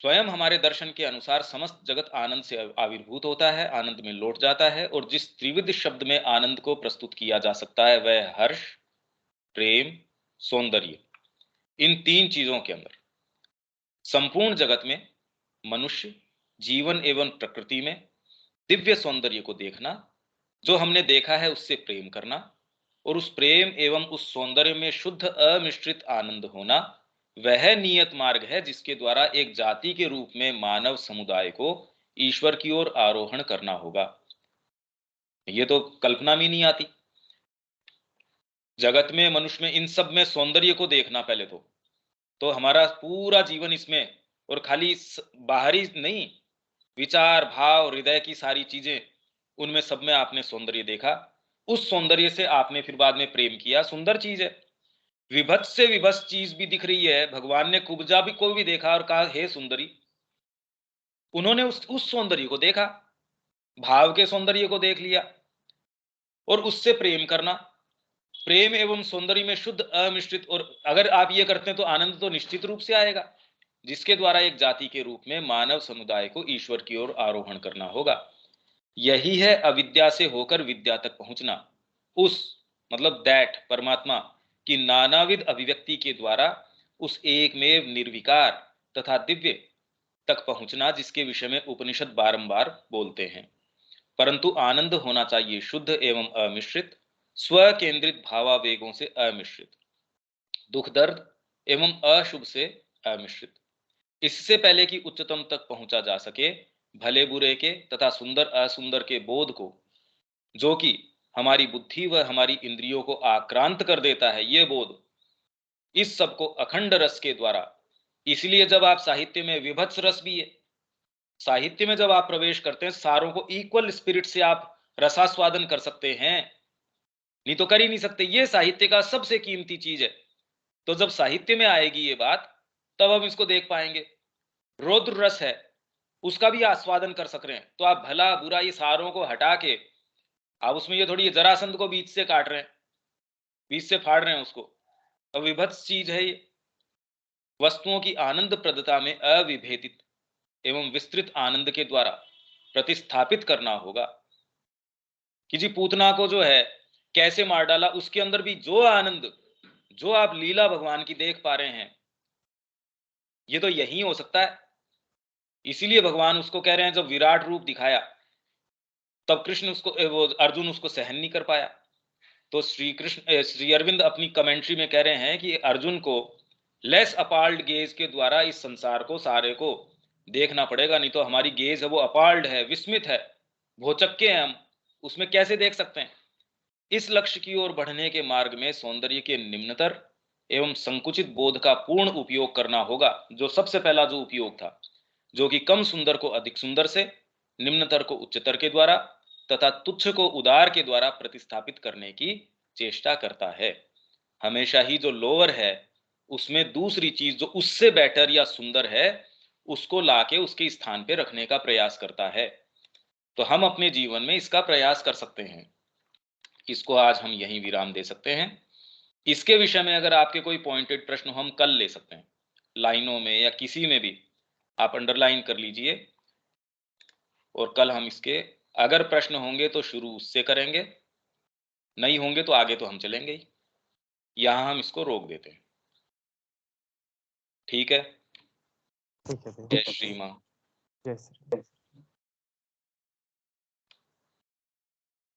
स्वयं हमारे दर्शन के अनुसार समस्त जगत आनंद से आविर्भूत होता है, आनंद में लौट जाता है, और जिस त्रिविध शब्द में आनंद को प्रस्तुत किया जा सकता है वह हर्ष, प्रेम, सौंदर्य, इन तीन चीजों के अंदर संपूर्ण जगत में मनुष्य जीवन एवं प्रकृति में दिव्य सौंदर्य को देखना, जो हमने देखा है उससे प्रेम करना, और उस प्रेम एवं उस सौंदर्य में शुद्ध अमिश्रित आनंद होना, वह नियत मार्ग है जिसके द्वारा एक जाति के रूप में मानव समुदाय को ईश्वर की ओर आरोहण करना होगा। ये तो कल्पना में नहीं आती। जगत में, मनुष्य में, इन सब में सौंदर्य को देखना पहले तो हमारा पूरा जीवन इसमें, और खाली बाहरी नहीं, विचार, भाव, हृदय की सारी चीजें, उनमें सब में आपने सौंदर्य देखा। उस सौंदर्य से आपने फिर बाद में प्रेम किया, सुंदर चीज है। विभत्स से विभत्स चीज भी दिख रही है, भगवान ने कुब्जा भी को भी देखा और कहा हे सुंदरी। उन्होंने उस सौंदर्य को देखा, भाव के सौंदर्य को देख लिया और उससे प्रेम करना। प्रेम एवं सौंदर्य में शुद्ध अमिश्रित, और अगर आप ये करते हैं तो आनंद तो निश्चित रूप से आएगा, जिसके द्वारा एक जाति के रूप में मानव समुदाय को ईश्वर की ओर आरोहण करना होगा। यही है अविद्या से होकर विद्या तक पहुंचना, उस मतलब दैट परमात्मा की नानाविध अभिव्यक्ति के द्वारा उस एकमेव निर्विकार तथा दिव्य तक पहुंचना, जिसके विषय में उपनिषद बारंबार बोलते हैं। परंतु आनंद होना चाहिए शुद्ध एवं अमिश्रित, स्व केंद्रित भावावेगों से अमिश्रित, दुख दर्द एवं अशुभ से अमिश्रित। इससे पहले कि उच्चतम तक पहुंचा जा सके, भले बुरे के तथा सुंदर असुंदर के बोध को, जो कि हमारी बुद्धि व हमारी इंद्रियों को आक्रांत कर देता है, ये बोध, इस सब को अखंड रस के द्वारा इसलिए जब आप साहित्य में विभत्स रस भी है, साहित्य में जब आप प्रवेश करते हैं सारों को इक्वल स्पिरिट से आप रसास्वादन कर सकते हैं, नहीं तो कर ही नहीं सकते। ये साहित्य का सबसे कीमती चीज है। तो जब साहित्य में आएगी ये बात, तब हम इसको देख पाएंगे। रौद्र रस है, उसका भी आस्वादन कर सक रहे हैं। तो आप भला बुरा ये सारों को हटा के आप उसमें ये थोड़ी जरासंध को बीच से काट रहे हैं, बीच से फाड़ रहे हैं उसको। अब विभत्स चीज है ये। वस्तुओं की आनंद प्रदता में अविभेदित एवं विस्तृत आनंद के द्वारा प्रतिस्थापित करना होगा। कि जी पूतना को जो है कैसे मार डाला, उसके अंदर भी जो आनंद, जो आप लीला भगवान की देख पा रहे हैं, ये तो यही हो सकता है। इसीलिए भगवान उसको कह रहे हैं, जब विराट रूप दिखाया तब कृष्ण उसको वो अर्जुन उसको सहन नहीं कर पाया। तो श्री अरविंद अपनी कमेंट्री में कह रहे हैं कि अर्जुन को लेस अपाल्ड गेज के द्वारा इस संसार को सारे को देखना पड़ेगा, नहीं तो हमारी गेज है वो अपाल्ड है, विस्मित है, भौचक्के हैं हम, उसमें कैसे देख सकते हैं। इस लक्ष्य की ओर बढ़ने के मार्ग में सौंदर्य के निम्नतर एवं संकुचित बोध का पूर्ण उपयोग करना होगा। जो सबसे पहला जो उपयोग था, जो कि कम सुंदर को अधिक सुंदर से, निम्नतर को उच्चतर के द्वारा तथा तुच्छ को उदार के द्वारा प्रतिस्थापित करने की चेष्टा करता है। हमेशा ही जो लोअर है उसमें दूसरी चीज जो उससे बेटर या सुंदर है उसको लाके उसके स्थान पे रखने का प्रयास करता है। तो हम अपने जीवन में इसका प्रयास कर सकते हैं। इसको आज हम यहीं विराम दे सकते हैं। इसके विषय में अगर आपके कोई पॉइंटेड प्रश्न हम कल ले सकते हैं, लाइनों में या किसी में भी आप अंडरलाइन कर लीजिए, और कल हम इसके अगर प्रश्न होंगे तो शुरू उससे करेंगे, नहीं होंगे तो आगे तो हम चलेंगे ही। यहां हम इसको रोक देते हैं। ठीक है। ठीक है भैया। जय श्री मां। जय श्री